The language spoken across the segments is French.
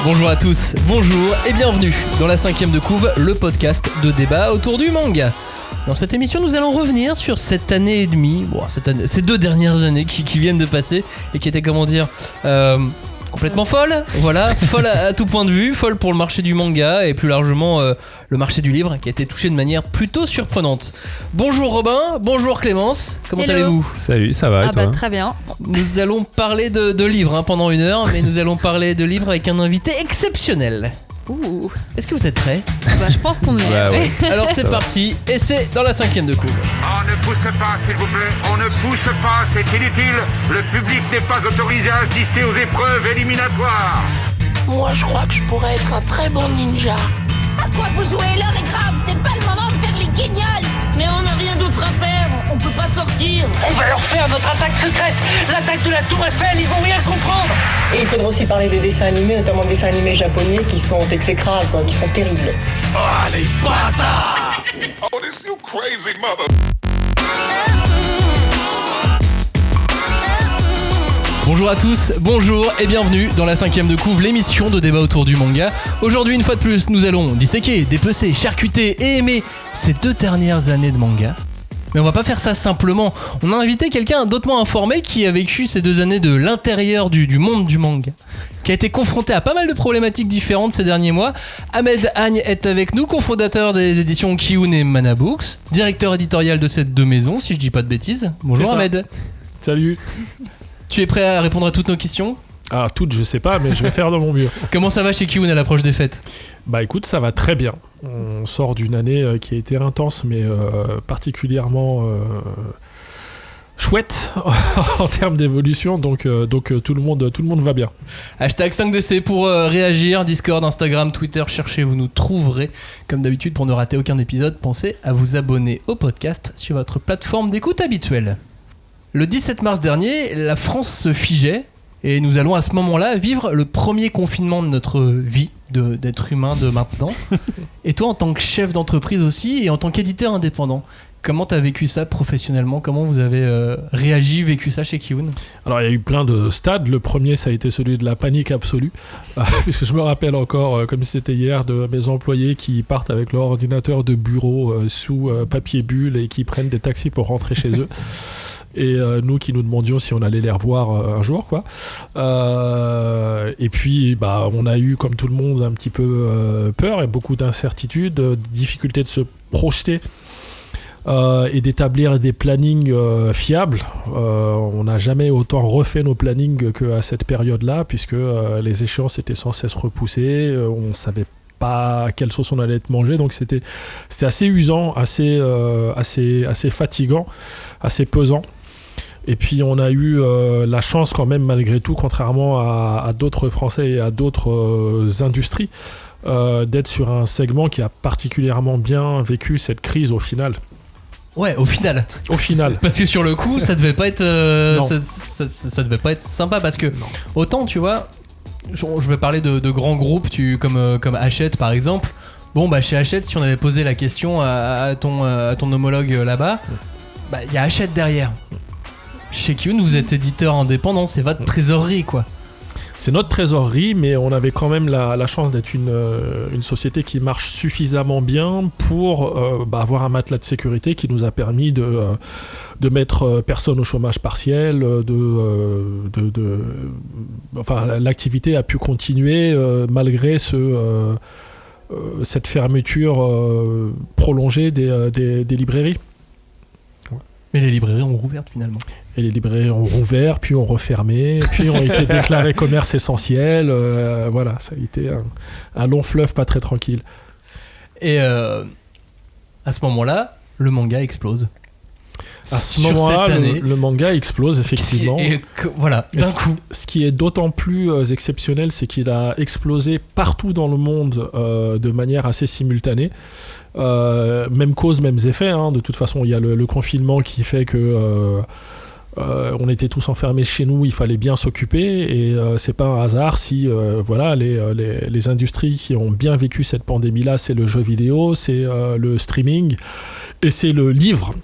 Bonjour à tous, bonjour et bienvenue dans la 5e de couve, le podcast de débat autour du manga. Dans cette émission, nous allons revenir sur cette année et demie, ces 2 dernières années qui viennent de passer et qui étaient, complètement folles. Voilà, folles à tout point de vue, folles pour le marché du manga et plus largement le marché du livre qui a été touché de manière plutôt surprenante. Bonjour Robin, bonjour Clémence, comment allez-vous ? Salut, ça va et toi ? Très bien. Nous allons parler de livres pendant 1 heure, mais nous allons parler de livres avec un invité exceptionnel. Ouh. Est-ce que vous êtes prêts ? Je pense qu'on est. Ouais. Alors c'est parti, et c'est dans la 5e de couve. On ne pousse pas, s'il vous plaît. On ne pousse pas, c'est inutile. Le public n'est pas autorisé à assister aux épreuves éliminatoires. Moi, je crois que je pourrais être un très bon ninja. À quoi vous jouez ? L'heure est grave, c'est pas le moment de faire les guignols. Mais on n'a rien d'autre à faire, on peut pas sortir. On va leur faire notre attaque secrète, l'attaque de la Tour Eiffel, ils vont rien comprendre. Et il faudra aussi parler des dessins animés, notamment des dessins animés japonais qui sont exécrables, qui sont terribles. Oh, les bâtards! Oh, this you crazy mother... Bonjour à tous, bonjour et bienvenue dans la 5e de couve, l'émission de débat autour du manga. Aujourd'hui, une fois de plus, nous allons disséquer, dépecer, charcuter et aimer ces 2 dernières années de manga. Mais on va pas faire ça simplement. On a invité quelqu'un d'autrement informé qui a vécu ces 2 années de l'intérieur du monde du manga, qui a été confronté à pas mal de problématiques différentes ces derniers mois. Ahmed Agne est avec nous, cofondateur des éditions Kiun et Mana Books, directeur éditorial de ces 2 maisons, si je dis pas de bêtises. Bonjour Ahmed. Salut. Tu es prêt à répondre à toutes nos questions ? Ah, toutes, je sais pas, mais je vais faire de mon mieux. Comment ça va chez Kiun à l'approche des fêtes ? Bah écoute, ça va très bien. On sort d'une année qui a été intense, mais particulièrement chouette en termes d'évolution, donc tout le monde va bien. Hashtag 5DC pour réagir, Discord, Instagram, Twitter, cherchez, vous nous trouverez. Comme d'habitude, pour ne rater aucun épisode, pensez à vous abonner au podcast sur votre plateforme d'écoute habituelle. Le 17 mars dernier, la France se figeait et nous allons à ce moment-là vivre le premier confinement de notre vie d'être humain de maintenant. Et toi, en tant que chef d'entreprise aussi et en tant qu'éditeur indépendant, comment tu as vécu ça professionnellement ? Comment vous avez vécu ça chez Kiun ? Alors il y a eu plein de stades. Le premier, ça a été celui de la panique absolue, puisque je me rappelle encore, comme si c'était hier, de mes employés qui partent avec leur ordinateur de bureau sous papier bulle et qui prennent des taxis pour rentrer chez eux. Et nous qui nous demandions si on allait les revoir un jour, quoi. Et puis, on a eu, comme tout le monde, un petit peu peur et beaucoup d'incertitudes, difficulté de se projeter et d'établir des plannings fiables. On n'a jamais autant refait nos plannings qu'à cette période-là, puisque les échéances étaient sans cesse repoussées, on ne savait pas à quelle sauce on allait être mangé, donc c'était assez usant, assez fatigant, assez pesant. Et puis on a eu la chance quand même, malgré tout, contrairement à d'autres Français et à d'autres industries, d'être sur un segment qui a particulièrement bien vécu cette crise au final. Ouais, au final. Parce que sur le coup, ça devait pas être, ça devait pas être sympa, parce que autant, tu vois, je vais parler de grands groupes, comme Hachette par exemple. Bon, chez Hachette, si on avait posé la question à ton homologue là-bas, y a Hachette derrière. Chez Kiun, vous êtes éditeur indépendant, c'est votre trésorerie, quoi. C'est notre trésorerie, mais on avait quand même la chance d'être une société qui marche suffisamment bien pour avoir un matelas de sécurité qui nous a permis de mettre personne au chômage partiel, l'activité a pu continuer malgré cette fermeture prolongée des librairies. Mais les librairies ont rouvert finalement. Et les librairies ont rouvert, puis ont refermé, puis ont été déclarés commerce essentiel. Voilà, ça a été un long fleuve pas très tranquille. Et à ce moment-là, le manga explose. À ce moment-là, le manga explose, effectivement. Voilà, d'un coup. Ce qui est d'autant plus exceptionnel, c'est qu'il a explosé partout dans le monde de manière assez simultanée. Même cause, mêmes effets. De toute façon, il y a le confinement qui fait que on était tous enfermés chez nous, il fallait bien s'occuper, et c'est pas un hasard si les industries qui ont bien vécu cette pandémie-là, c'est le jeu vidéo, c'est le streaming et c'est le livre.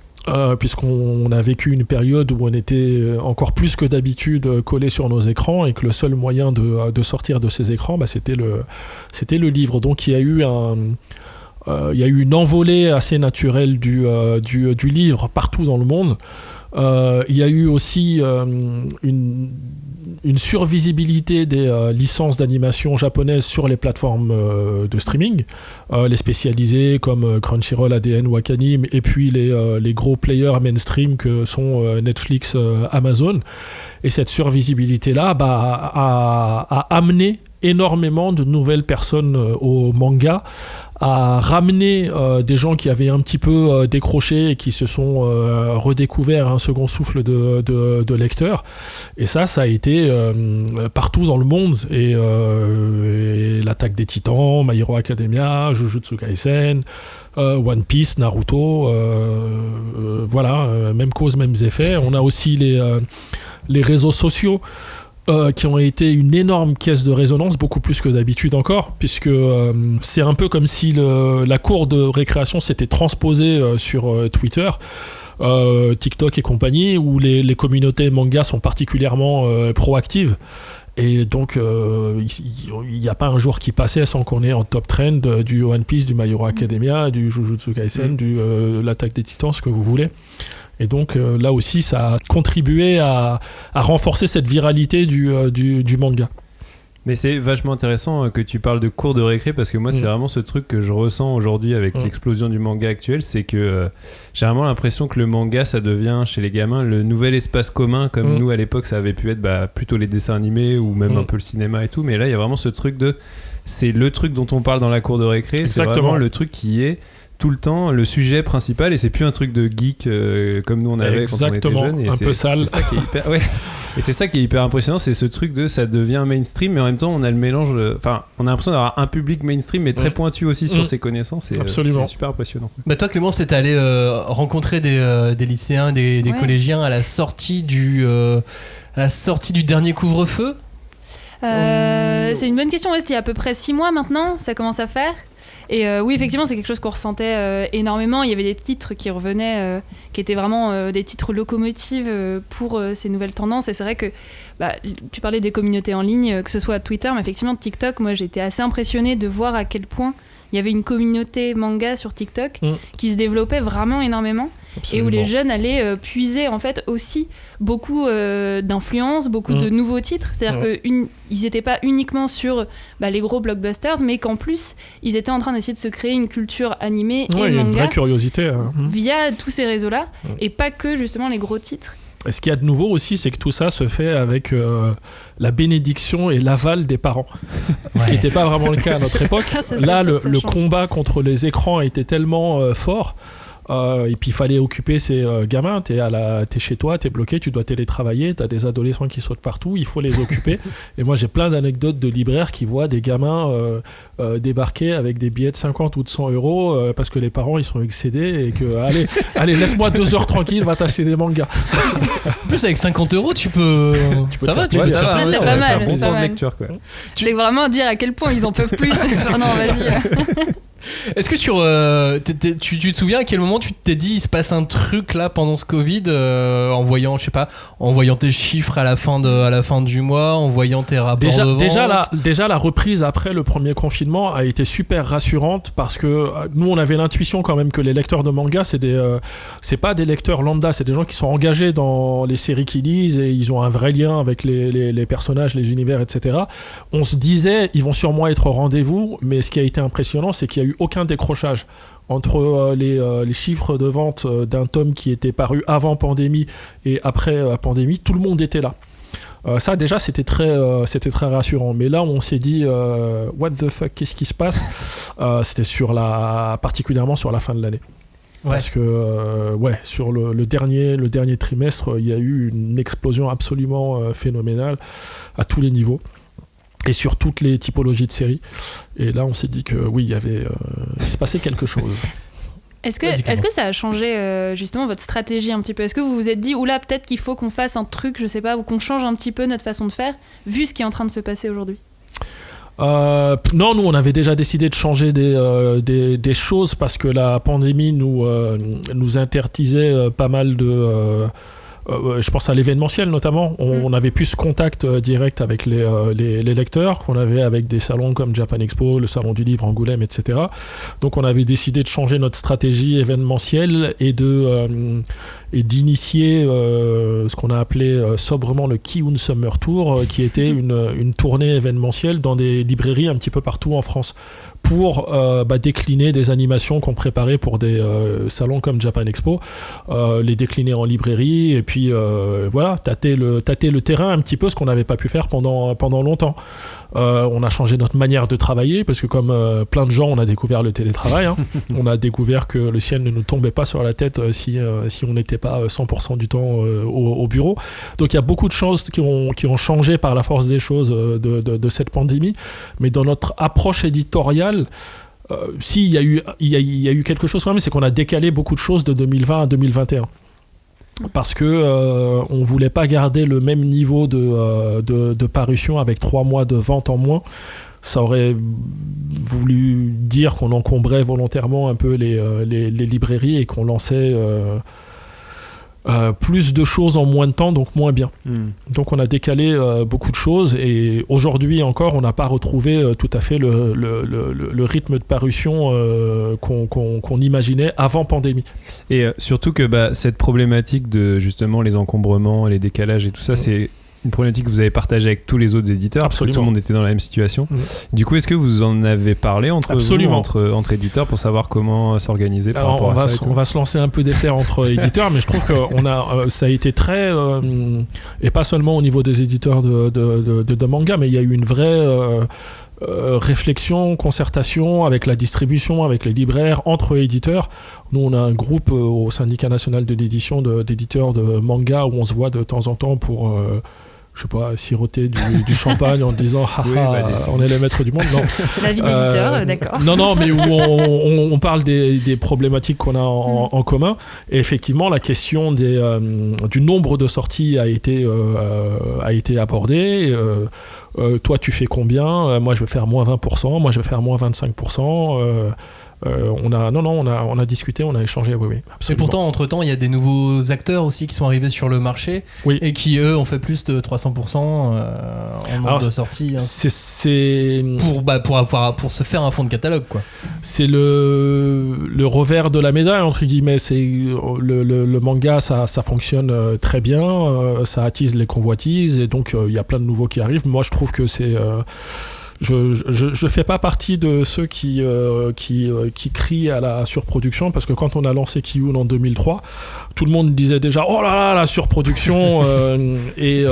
puisqu'on a vécu une période où on était encore plus que d'habitude collés sur nos écrans et que le seul moyen de sortir de ces écrans, c'était le livre. Donc il y a eu une envolée assez naturelle du livre partout dans le monde. Il y a eu aussi une survisibilité des licences d'animation japonaises sur les plateformes de streaming, les spécialisées comme Crunchyroll, ADN, Wakanim, et puis les gros players mainstream que sont Netflix, Amazon. Et cette survisibilité-là a amené énormément de nouvelles personnes au manga, à ramener des gens qui avaient un petit peu décroché et qui se sont redécouverts un second souffle de lecteurs. Et ça a été partout dans le monde. Et l'Attaque des Titans, My Hero Academia, Jujutsu Kaisen, One Piece, Naruto, voilà, même cause, mêmes effets. On a aussi les réseaux sociaux qui ont été une énorme caisse de résonance, beaucoup plus que d'habitude encore, puisque c'est un peu comme si la cour de récréation s'était transposée sur Twitter, TikTok et compagnie, où les communautés manga sont particulièrement proactives. Et donc, il n'y a pas un jour qui passait sans qu'on ait en top trend du One Piece, du My Hero Academia, du Jujutsu Kaisen, l'Attaque des Titans, ce que vous voulez. Et donc là aussi, ça a contribué à renforcer cette viralité du manga. Mais c'est vachement intéressant que tu parles de cours de récré, parce que moi c'est vraiment ce truc que je ressens aujourd'hui avec l'explosion du manga actuel, c'est que j'ai vraiment l'impression que le manga, ça devient chez les gamins le nouvel espace commun, comme nous à l'époque ça avait pu être plutôt les dessins animés ou même un peu le cinéma et tout, mais là il y a vraiment ce truc c'est le truc dont on parle dans la cour de récré. Exactement. C'est vraiment le truc qui est tout le temps le sujet principal, et c'est plus un truc de geek comme nous on avait quand on était jeunes, et un peu sale. C'est ça qui est hyper, et c'est ça qui est hyper impressionnant, c'est ce truc ça devient mainstream, mais en même temps on a le mélange, on a l'impression d'avoir un public mainstream mais très pointu aussi sur ses connaissances, et absolument. C'est super impressionnant. Toi Clémence, t'es allé rencontrer des lycéens, des collégiens à la sortie du dernier couvre-feu. C'est une bonne question. C'était il y a à peu près 6 mois maintenant, ça commence à faire. Et oui, effectivement, c'est quelque chose qu'on ressentait énormément. Il y avait des titres qui revenaient, qui étaient vraiment des titres locomotives pour ces nouvelles tendances. Et c'est vrai que tu parlais des communautés en ligne, que ce soit Twitter, mais effectivement TikTok. Moi, j'étais assez impressionnée de voir à quel point il y avait une communauté manga sur TikTok qui se développait vraiment énormément. Absolument. Et où les jeunes allaient puiser en fait aussi beaucoup d'influences, beaucoup de nouveaux titres. C'est-à-dire qu'ils n'étaient pas uniquement sur les gros blockbusters, mais qu'en plus, ils étaient en train d'essayer de se créer une culture animée et manga. Il y a une vraie curiosité. Via tous ces réseaux-là, et pas que justement les gros titres. Et ce qu'il y a de nouveau aussi, c'est que tout ça se fait avec la bénédiction et l'aval des parents. Ce qui n'était pas vraiment le cas à notre époque. Là, le combat contre les écrans était tellement fort. Et puis il fallait occuper ces gamins. T'es chez toi, t'es bloqué, tu dois télétravailler, t'as des adolescents qui sautent partout, il faut les occuper. Et moi j'ai plein d'anecdotes de libraires qui voient des gamins débarquer avec des billets de 50 ou de 100 euros parce que les parents ils sont excédés et que allez laisse-moi 2 heures tranquille, va t'acheter des mangas. En plus avec 50 euros tu peux ça va, ça va, c'est pas mal, bon temps de lecture quoi. C'est vraiment dire à quel point ils en peuvent plus. Genre, non, vas-y. Est-ce que tu te souviens à quel moment tu t'es dit il se passe un truc là pendant ce Covid, en voyant tes chiffres à la fin du mois, en voyant tes rapports de vente? Déjà la reprise après le premier confinement a été super rassurante, parce que nous on avait l'intuition quand même que les lecteurs de manga c'est pas des lecteurs lambda, c'est des gens qui sont engagés dans les séries qu'ils lisent et ils ont un vrai lien avec les personnages, les univers, etc. On se disait ils vont sûrement être au rendez-vous, mais ce qui a été impressionnant c'est qu'il y a eu aucun décrochage entre les chiffres de vente d'un tome qui était paru avant pandémie et après pandémie. Tout le monde était là. Ça déjà c'était très rassurant, mais là on s'est dit what the fuck, qu'est-ce qui se passe? C'était particulièrement sur la fin de l'année. Parce que sur le dernier trimestre il y a eu une explosion absolument phénoménale à tous les niveaux et sur toutes les typologies de séries. Et là on s'est dit que oui, il s'est passé quelque chose. Est-ce que ça a changé justement votre stratégie un petit peu? Est-ce que vous vous êtes dit oula, peut-être qu'il faut qu'on fasse un truc, je sais pas, ou qu'on change un petit peu notre façon de faire vu ce qui est en train de se passer aujourd'hui? Non, nous on avait déjà décidé de changer des choses parce que la pandémie nous interdisait pas mal de... je pense à l'événementiel notamment. On avait plus ce contact direct avec les lecteurs qu'on avait avec des salons comme Japan Expo, le salon du livre Angoulême, etc. Donc on avait décidé de changer notre stratégie événementielle et d'initier ce qu'on a appelé sobrement le Kiun Summer Tour, qui était une tournée événementielle dans des librairies un petit peu partout en France pour décliner des animations qu'on préparait pour des salons comme Japan Expo, les décliner en librairie et puis voilà, tâter le terrain un petit peu, ce qu'on n'avait pas pu faire pendant longtemps. On a changé notre manière de travailler parce que comme plein de gens, on a découvert le télétravail. Hein. On a découvert que le ciel ne nous tombait pas sur la tête si on n'était pas 100% du temps au bureau. Donc il y a beaucoup de choses qui ont changé par la force des choses de cette pandémie. Mais dans notre approche éditoriale, il y a eu quelque chose quand même, c'est qu'on a décalé beaucoup de choses de 2020 à 2021. Parce que on voulait pas garder le même niveau de parution avec 3 mois de vente en moins. Ça aurait voulu dire qu'on encombrait volontairement un peu les librairies et qu'on lançait plus de choses en moins de temps, donc moins bien. Donc on a décalé beaucoup de choses et aujourd'hui encore on n'a pas retrouvé tout à fait le rythme de parution qu'on imaginait avant pandémie. Et surtout que cette problématique de justement les encombrements, les décalages et tout ça, c'est une problématique que vous avez partagée avec tous les autres éditeurs. Absolument. Parce que tout le monde était dans la même situation. Du coup, est-ce que vous en avez parlé entre vous, entre éditeurs, pour savoir comment s'organiser par rapport à ça? On va se lancer un peu des flairs entre éditeurs, mais je trouve que ça a été très... et pas seulement au niveau des éditeurs de manga, mais il y a eu une vraie... réflexion, concertation avec la distribution, avec les libraires, entre éditeurs. Nous, on a un groupe au syndicat national de l'édition d'éditeurs de manga où on se voit de temps en temps pour... je sais pas, siroter du champagne en disant on est les maîtres du monde. Non. La vie d'éditeur, d'accord. Non, mais où on parle des problématiques qu'on a en commun. Et effectivement, la question du nombre de sorties a été abordée. Toi, tu fais combien? Moi, je vais faire moins 20%. Moi, je vais faire moins 25%. On a discuté, on a échangé, oui, absolument. Et pourtant, entre-temps, il y a des nouveaux acteurs aussi qui sont arrivés sur le marché et qui, eux, ont fait plus de 300% en nombre de sorties. C'est pour se faire un fond de catalogue, quoi. C'est le revers de la médaille, entre guillemets. C'est le manga, ça fonctionne très bien, ça attise les convoitises et donc il y a plein de nouveaux qui arrivent. Moi, je trouve que c'est... Je fais pas partie de ceux qui crient à la surproduction, parce que quand on a lancé Kiun en 2003, tout le monde disait déjà oh là là, la surproduction et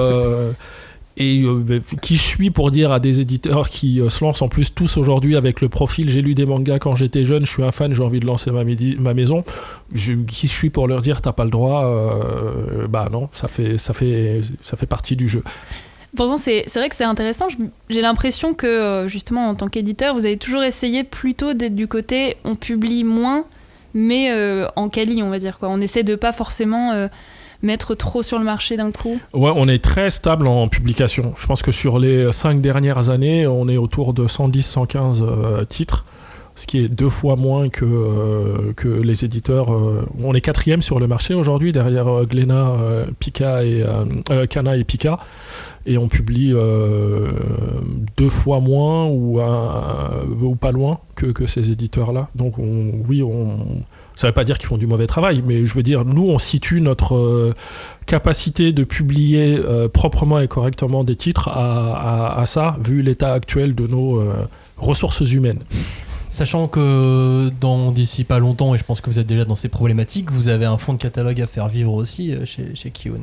qui je suis pour dire à des éditeurs qui se lancent en plus tous aujourd'hui avec le profil j'ai lu des mangas quand j'étais jeune, je suis un fan, j'ai envie de lancer ma maison, qui je suis pour leur dire t'as pas le droit, non, ça fait partie du jeu. Pourtant, c'est vrai que c'est intéressant. J'ai l'impression que, justement, en tant qu'éditeur, vous avez toujours essayé plutôt d'être du côté on publie moins, mais en quali, on va dire, quoi. On essaie de pas forcément mettre trop sur le marché d'un coup. Ouais, on est très stable en publication. Je pense que sur les 5 dernières années, on est autour de 110-115 titres, ce qui est 2 fois moins que les éditeurs. On est 4e sur le marché aujourd'hui, derrière Glénat, Pika et Kana et Pika. Et on publie 2 fois moins ou pas loin que ces éditeurs-là. Donc ça ne veut pas dire qu'ils font du mauvais travail, mais je veux dire, nous, on situe notre capacité de publier proprement et correctement des titres à ça, vu l'état actuel de nos ressources humaines. Sachant que d'ici pas longtemps, et je pense que vous êtes déjà dans ces problématiques, vous avez un fonds de catalogue à faire vivre aussi chez Kiun.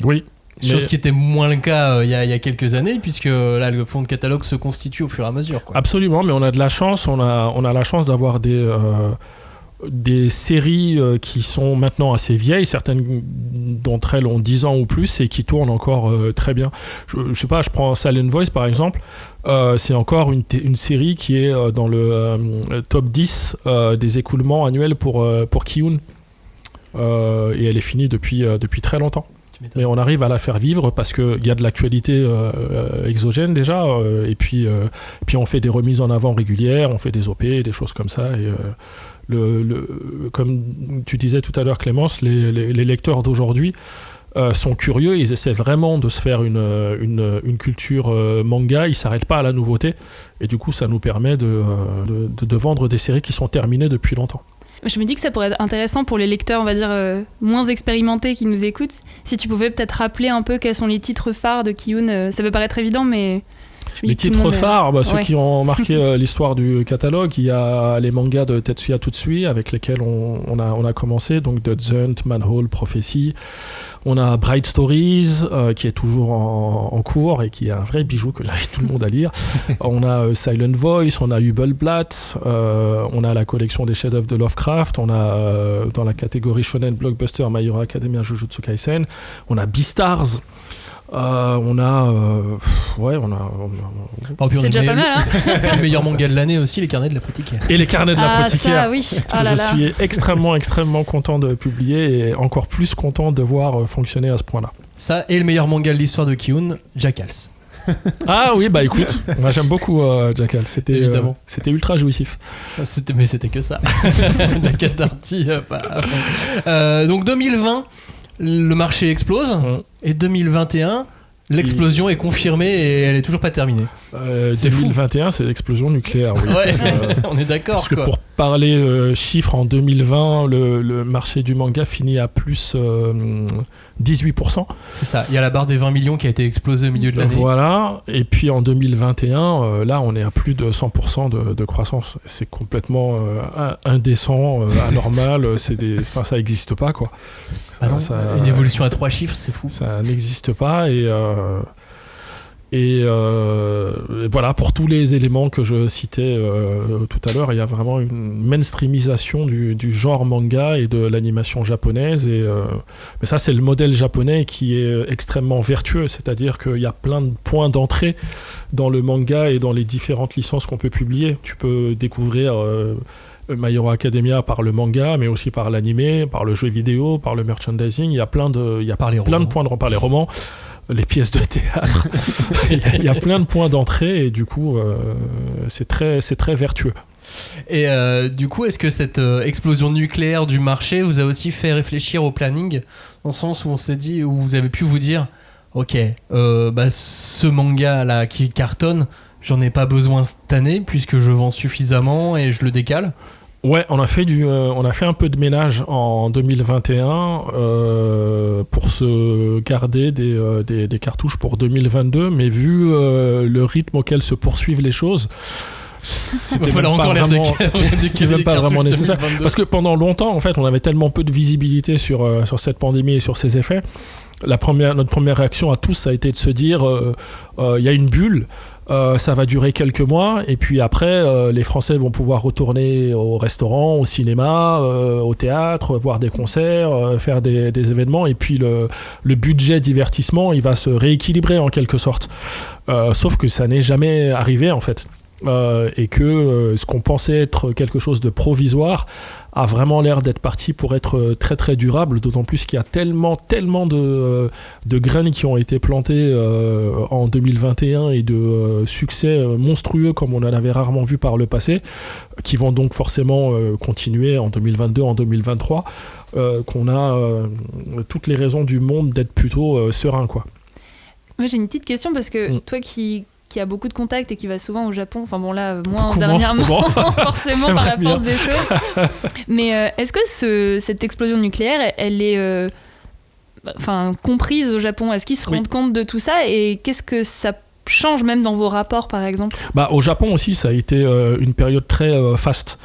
Oui. Chose qui était moins le cas il y a quelques années, puisque là le fonds de catalogue se constitue au fur et à mesure, quoi. Absolument, mais on a de la chance, on a la chance d'avoir des séries qui sont maintenant assez vieilles, certaines d'entre elles ont 10 ans ou plus et qui tournent encore très bien. Je sais pas, je prends Silent Voice par exemple, c'est encore une série qui est dans le top 10 des écoulements annuels pour Kiun, et elle est finie depuis très longtemps. mais on arrive à la faire vivre parce qu'il y a de l'actualité exogène déjà, et puis on fait des remises en avant régulières, on fait des OP, des choses comme ça, et comme tu disais tout à l'heure Clémence, les lecteurs d'aujourd'hui sont curieux, ils essaient vraiment de se faire une culture manga, ils s'arrêtent pas à la nouveauté, et du coup ça nous permet de vendre des séries qui sont terminées depuis longtemps. Je me dis que ça pourrait être intéressant pour les lecteurs, on va dire, moins expérimentés qui nous écoutent, si tu pouvais peut-être rappeler un peu quels sont les titres phares de Ki-hoon. Ça peut paraître évident, mais... Les titres phares, ceux qui ont marqué l'histoire du catalogue, il y a les mangas de Tetsuya Tsutsui avec lesquels on a commencé, donc The Hunt, Manhole, Prophecy. On a Bright Stories qui est toujours en cours et qui est un vrai bijou que j'invite tout le monde à lire. On a Silent Voice, on a Hubelblatt, on a la collection des chefs-d'œuvre de Lovecraft, on a dans la catégorie Shonen Blockbuster My Hero Academia, Jujutsu Kaisen, on a Beastars. On a c'est déjà pas mal, hein. Le meilleur manga de l'année aussi, les carnets de l'apothicaire. Et les carnets de l'apothicaire, ça, oui. que je suis extrêmement content de publier et encore plus content de voir fonctionner à ce point-là. Ça, et le meilleur manga de l'histoire de Ki-hoon, Jackals. Ah oui, bah écoute, moi j'aime beaucoup Jackal, c'était ultra jouissif. Mais c'était que ça. La catartie. Donc 2020, le marché explose, et 2021, l'explosion est confirmée et elle est toujours pas terminée. 2021, c'est l'explosion nucléaire, oui. Ouais, on est d'accord. Parce que pour parler chiffres, en 2020, le marché du manga finit à plus 18%. C'est ça, il y a la barre des 20 millions qui a été explosée au milieu de l'année. Voilà, et puis en 2021, là on est à plus de 100% de croissance. C'est complètement indécent, anormal, ça n'existe pas, quoi. Ah non, une évolution à 3 chiffres, c'est fou. Ça n'existe pas, et voilà, pour tous les éléments que je citais tout à l'heure, il y a vraiment une mainstreamisation du genre manga et de l'animation japonaise, mais ça c'est le modèle japonais qui est extrêmement vertueux, c'est-à-dire qu'il y a plein de points d'entrée dans le manga et dans les différentes licences qu'on peut publier. Tu peux découvrir My Hero Academia par le manga, mais aussi par l'animé, par le jeu vidéo, par le merchandising. Il y a plein de points par les romans, les pièces de théâtre. Il y a plein de points d'entrée, et du coup, c'est très vertueux. Et du coup, est-ce que cette explosion nucléaire du marché vous a aussi fait réfléchir au planning, dans le sens où on s'est dit, où vous avez pu vous dire, ok, ce manga là qui cartonne, j'en ai pas besoin cette année puisque je vends suffisamment et je le décale. Ouais, on a fait un peu de ménage en 2021 pour se garder des cartouches pour 2022, mais vu le rythme auquel se poursuivent les choses, c'était même pas vraiment nécessaire. Parce que pendant longtemps, en fait, on avait tellement peu de visibilité sur cette pandémie et sur ses effets. Notre première réaction à tous, ça a été de se dire, il y a une bulle. Ça va durer quelques mois, et puis après les Français vont pouvoir retourner au restaurant, au cinéma, au théâtre, voir des concerts, faire des événements, et puis le budget divertissement il va se rééquilibrer en quelque sorte, sauf que ça n'est jamais arrivé en fait, et que ce qu'on pensait être quelque chose de provisoire a vraiment l'air d'être parti pour être très très durable, d'autant plus qu'il y a tellement de graines qui ont été plantées en 2021 et de succès monstrueux comme on en avait rarement vu par le passé, qui vont donc forcément continuer en 2022, en 2023, qu'on a toutes les raisons du monde d'être plutôt serein, quoi. Moi j'ai une petite question, parce que toi qui a beaucoup de contacts et qui va souvent au Japon, enfin bon là, moins beaucoup dernièrement, forcément par la force des choses. Mais est-ce que cette explosion nucléaire, elle est comprise au Japon? Est-ce qu'ils se rendent compte de tout ça, et qu'est-ce que ça change même dans vos rapports par exemple? Au Japon aussi, ça a été une période très faste.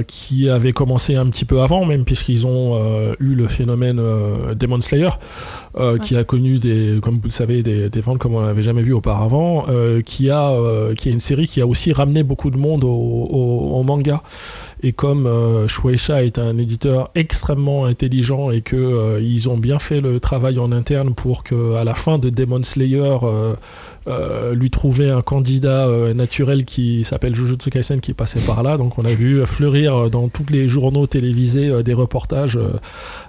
Qui avait commencé un petit peu avant même, puisqu'ils ont eu le phénomène Demon Slayer, qui a connu comme vous le savez, des ventes comme on n'avait jamais vu auparavant, qui est une série qui a aussi ramené beaucoup de monde au manga. Et comme Shueisha est un éditeur extrêmement intelligent et qu'ils ont bien fait le travail en interne pour qu'à la fin de Demon Slayer, lui trouver un candidat naturel qui s'appelle Jujutsu Kaisen qui passait par là. Donc on a vu fleurir dans tous les journaux télévisés des reportages.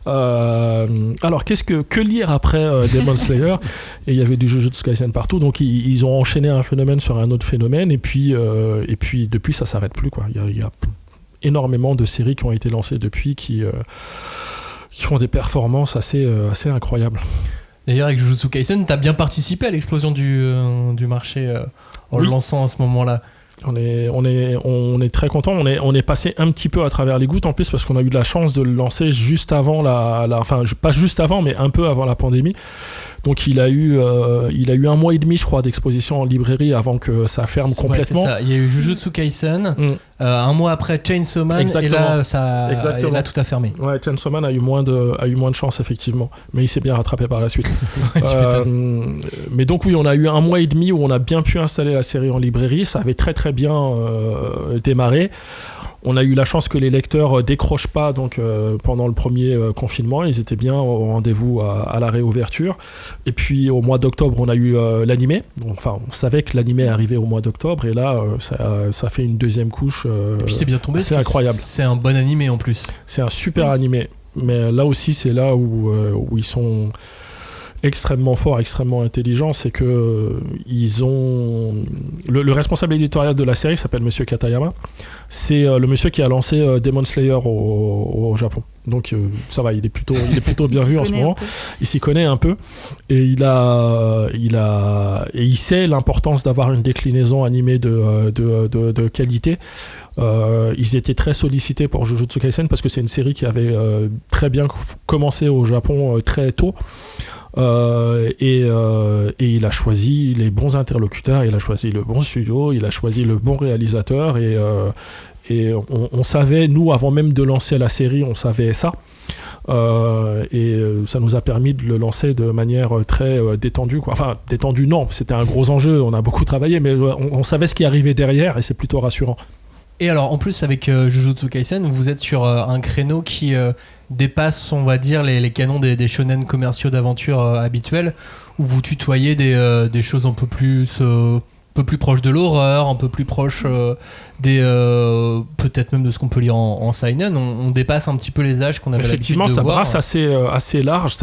Alors que lire après Demon Slayer? Et il y avait du Jujutsu Kaisen partout. Donc ils ont enchaîné un phénomène sur un autre phénomène. Et puis depuis ça s'arrête plus, quoi. Il y a énormément de séries qui ont été lancées depuis qui font des performances assez incroyables. D'ailleurs, avec Jujutsu Kaisen, t'as bien participé à l'explosion du marché en le lançant à ce moment-là. On est très content. On est passé un petit peu à travers les gouttes en plus parce qu'on a eu de la chance de le lancer juste avant enfin pas juste avant, mais un peu avant la pandémie. Donc il a eu 1 mois et demi, je crois, d'exposition en librairie avant que ça ferme complètement. C'est ça. Il y a eu Jujutsu Kaisen, un mois après Chainsaw Man. Exactement. Et là tout a fermé. Ouais, Chainsaw Man a eu moins de chance effectivement, mais il s'est bien rattrapé par la suite. Mais donc oui, on a eu 1 mois et demi où on a bien pu installer la série en librairie. Ça avait très très bien démarré. On a eu la chance que les lecteurs décrochent pas donc pendant le premier confinement. Ils étaient bien au rendez-vous à la réouverture. Et puis au mois d'octobre, on a eu l'animé. Enfin, on savait que l'animé arrivait au mois d'octobre. Et là, ça fait une deuxième couche. Et puis c'est bien tombé. C'est incroyable. C'est un bon animé en plus. C'est un super animé. Mais là aussi, c'est là où ils sont extrêmement forts, extrêmement intelligents. C'est que ils ont le responsable éditorial de la série s'appelle Monsieur Katayama. C'est le monsieur qui a lancé Demon Slayer au Japon. Donc ça va, il est plutôt bien vu en ce moment. Il s'y connaît un peu et il sait l'importance d'avoir une déclinaison animée de qualité. Ils étaient très sollicités pour Jujutsu Kaisen parce que c'est une série qui avait très bien commencé au Japon très tôt. Et il a choisi les bons interlocuteurs, il a choisi le bon studio, il a choisi le bon réalisateur et on savait, nous, avant même de lancer la série, on savait ça. Ça nous a permis de le lancer de manière très détendue, quoi. Enfin, détendue, non, c'était un gros enjeu, on a beaucoup travaillé, mais on savait ce qui arrivait derrière et c'est plutôt rassurant. Et alors, en plus, avec Jujutsu Kaisen, vous êtes sur un créneau qui dépasse, on va dire, les canons des shonen commerciaux d'aventure habituels, où vous tutoyez des choses un peu plus proches de l'horreur, un peu plus proches peut-être même de ce qu'on peut lire en seinen. On dépasse un petit peu les âges qu'on avait l'habitude de voir. Effectivement, ça brasse assez large.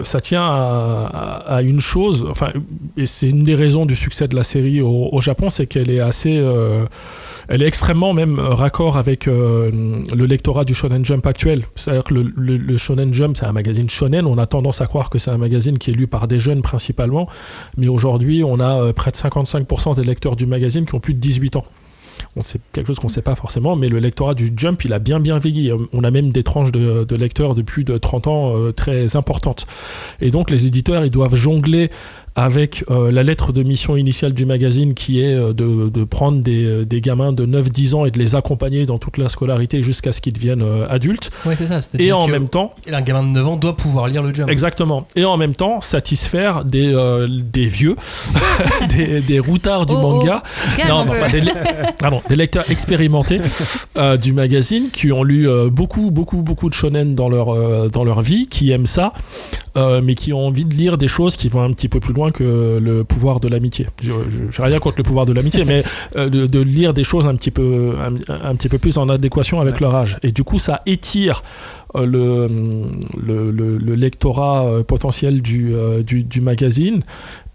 Ça tient à une chose, enfin, et c'est une des raisons du succès de la série au Japon, c'est qu'elle est elle est extrêmement même raccord avec le lectorat du Shonen Jump actuel. C'est-à-dire que le Shonen Jump, c'est un magazine shonen, on a tendance à croire que c'est un magazine qui est lu par des jeunes principalement, mais aujourd'hui on a près de 55% des lecteurs du magazine qui ont plus de 18 ans. C'est quelque chose qu'on ne sait pas forcément, mais le lectorat du Jump, il a bien vieilli. On a même des tranches de lecteurs de plus de 30 ans très importantes. Et donc les éditeurs, ils doivent jongler avec la lettre de mission initiale du magazine qui est de prendre des gamins de 9-10 ans et de les accompagner dans toute la scolarité jusqu'à ce qu'ils deviennent adultes. Ouais, c'est ça. Et en même temps... Un gamin de 9 ans doit pouvoir lire le Jump. Exactement. Et en même temps, satisfaire des vieux, des routards du manga. Des lecteurs expérimentés du magazine qui ont lu beaucoup de shonen dans leur vie, qui aiment ça, mais qui ont envie de lire des choses qui vont un petit peu plus loin que le pouvoir de l'amitié. J'ai rien contre le pouvoir de l'amitié, mais de lire des choses un petit peu plus en adéquation avec leur âge. Et du coup, ça étire le lectorat potentiel du magazine,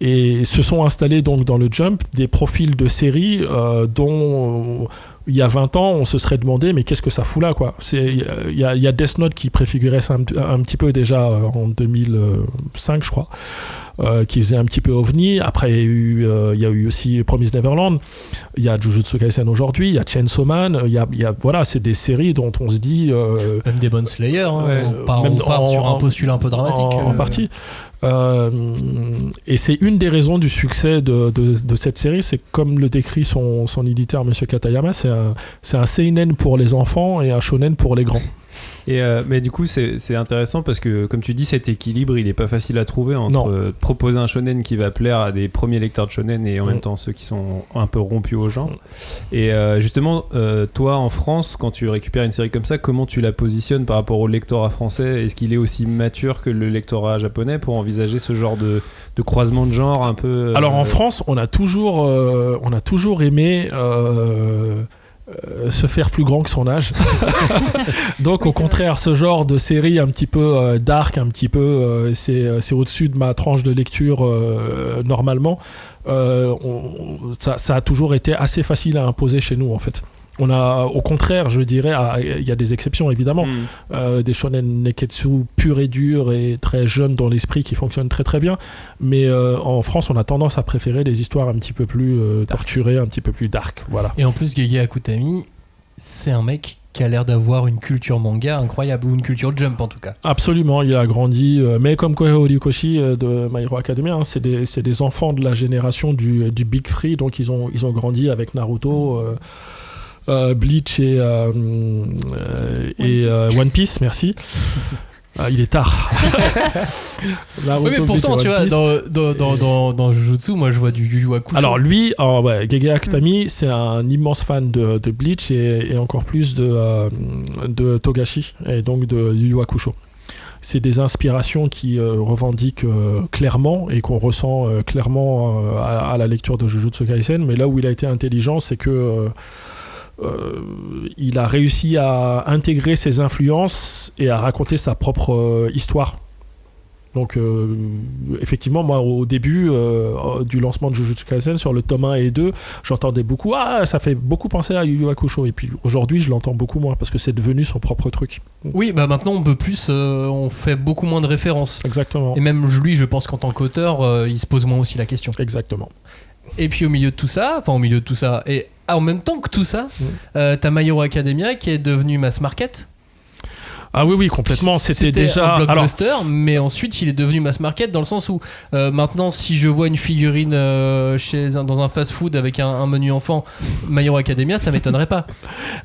et se sont installés donc dans le Jump des profils de séries dont il y a 20 ans on se serait demandé mais qu'est-ce que ça fout là, quoi. Il y a Death Note qui préfigurait ça un petit peu déjà en 2005 je crois, qui faisait un petit peu ovni. Après il y a eu aussi Promised Neverland, il y a Jujutsu Kaisen aujourd'hui, il y a Chainsaw Man, il y a voilà, c'est des séries dont on se dit même Demon Slayer, hein, on part sur un postulat un peu dramatique en partie. Et c'est une des raisons du succès de cette série, c'est comme le décrit son éditeur Monsieur Katayama, c'est un seinen pour les enfants et un shonen pour les grands. Et mais du coup, c'est intéressant parce que, comme tu dis, cet équilibre, il est pas facile à trouver entre proposer un shonen qui va plaire à des premiers lecteurs de shonen et en même temps ceux qui sont un peu rompus au genre. Et justement, toi, en France, quand tu récupères une série comme ça, comment tu la positionnes par rapport au lectorat français ? Est-ce qu'il est aussi mature que le lectorat japonais pour envisager ce genre de croisement de genre un peu Alors en France, on a toujours aimé se faire plus grand que son âge. Donc au contraire, ce genre de série un petit peu dark, un petit peu c'est au-dessus de ma tranche de lecture normalement. Ça a toujours été assez facile à imposer chez nous en fait. On a, au contraire, je dirais, il y a des exceptions évidemment, des shonen neketsu purs et durs et très jeunes dans l'esprit qui fonctionnent très très bien, mais en France on a tendance à préférer des histoires un petit peu plus torturées, un petit peu plus dark, voilà. Et en plus Gege Akutami, c'est un mec qui a l'air d'avoir une culture manga incroyable, ou une culture jump en tout cas. Absolument, il a grandi, mais comme Kohei Horikoshi de My Hero Academia, c'est des enfants de la génération du Big Three, donc ils ont grandi avec Naruto, Bleach et One Piece, merci. Il est tard. Oui, mais pourtant, tu vois, dans Jujutsu, moi je vois du Yu Yu Hakusho. Alors lui, Gege Akutami, c'est un immense fan de Bleach et encore plus de Togashi et donc de Yu Yu Hakusho. C'est des inspirations qui revendiquent clairement et qu'on ressent clairement à la lecture de Jujutsu Kaisen, mais là où il a été intelligent, c'est que il a réussi à intégrer ses influences et à raconter sa propre histoire. Donc effectivement, moi au début du lancement de Jujutsu Kaisen sur le tome 1 et 2, j'entendais beaucoup ça fait beaucoup penser à Yu Yu Hakusho, et puis aujourd'hui je l'entends beaucoup moins parce que c'est devenu son propre truc. Oui, bah maintenant on peut plus, on fait beaucoup moins de références. Exactement. Et même lui, je pense qu'en tant qu'auteur, il se pose moins aussi la question. Exactement. Et puis au milieu de tout ça, et en même temps que tout ça, t'as My Hero Academia qui est devenu mass market. Ah oui, complètement. C'était déjà un blockbuster, mais ensuite il est devenu mass market dans le sens où maintenant, si je vois une figurine dans un fast-food avec un menu enfant, My Hero Academia, ça m'étonnerait pas.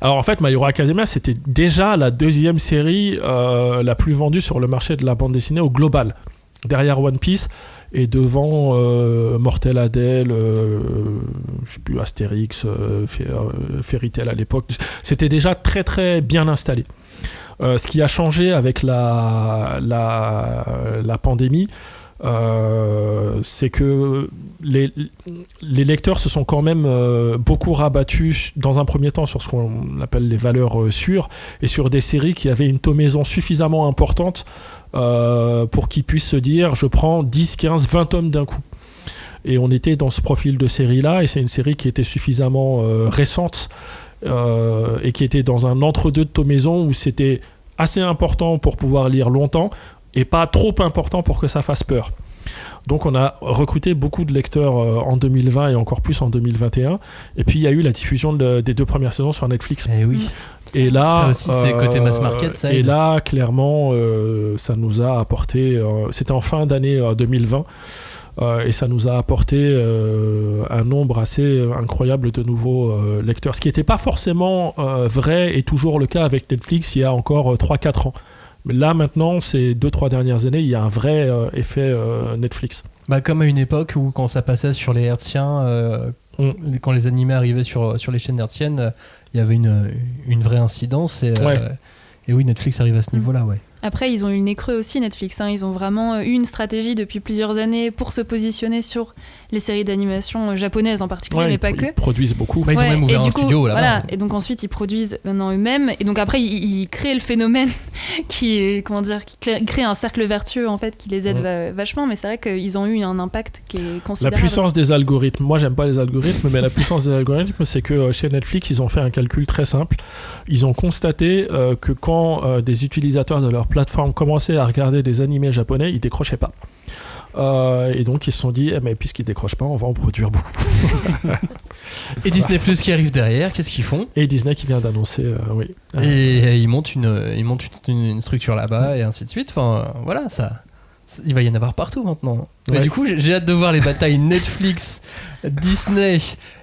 Alors en fait, My Hero Academia, c'était déjà la deuxième série la plus vendue sur le marché de la bande dessinée au global, derrière One Piece et devant Mortel Adèle, je sais plus, Astérix, Fairy Tail à l'époque. C'était déjà très très bien installé. Ce qui a changé avec la pandémie, c'est que les lecteurs se sont quand même beaucoup rabattus dans un premier temps sur ce qu'on appelle les valeurs sûres et sur des séries qui avaient une tomaison suffisamment importante pour qu'ils puissent se dire je prends 10, 15, 20 tomes d'un coup. Et on était dans ce profil de série-là, et c'est une série qui était suffisamment récente et qui était dans un entre-deux de tomaison où c'était assez important pour pouvoir lire longtemps et pas trop important pour que ça fasse peur. Donc on a recruté beaucoup de lecteurs en 2020 et encore plus en 2021, et puis il y a eu la diffusion des 2 premières saisons sur Netflix. Et oui. Et là, ça aussi, c'est côté mass market, ça aide. Et là, clairement, ça nous a apporté. C'était en fin d'année 2020. Et ça nous a apporté un nombre assez incroyable de nouveaux lecteurs. Ce qui n'était pas forcément vrai et toujours le cas avec Netflix il y a encore 3-4 ans. Mais là maintenant, ces 2-3 dernières années, il y a un vrai effet Netflix. Bah, comme à une époque où quand ça passait sur les hertziens, quand les animés arrivaient sur les chaînes hertziennes, il y avait une vraie incidence. Et oui, Netflix arrive à ce niveau-là, ouais. Après, ils ont eu le nez creux aussi, Netflix. Ils ont vraiment eu une stratégie depuis plusieurs années pour se positionner sur les séries d'animation japonaises en particulier, mais pas que. Ils produisent beaucoup. Ils ont même ouvert un studio là-bas. Voilà. Et donc ensuite, ils produisent maintenant eux-mêmes. Et donc après, ils créent le phénomène qui crée un cercle vertueux en fait, qui les aide vachement. Mais c'est vrai qu'ils ont eu un impact qui est considérable. La puissance des algorithmes. Moi, j'aime pas les algorithmes, mais la puissance des algorithmes, c'est que chez Netflix, ils ont fait un calcul très simple. Ils ont constaté que quand des utilisateurs de leur plateforme commençaient à regarder des animés japonais, ils décrochaient pas. Et donc ils se sont dit mais puisqu'ils décrochent pas, on va en produire beaucoup. Et Disney Plus qui arrive derrière, qu'est-ce qu'ils font ? Et Disney qui vient d'annoncer et ils montent une structure là-bas et ainsi de suite. Enfin voilà, ça il va y en avoir partout maintenant. Mais du coup, j'ai hâte de voir les batailles Netflix, Disney,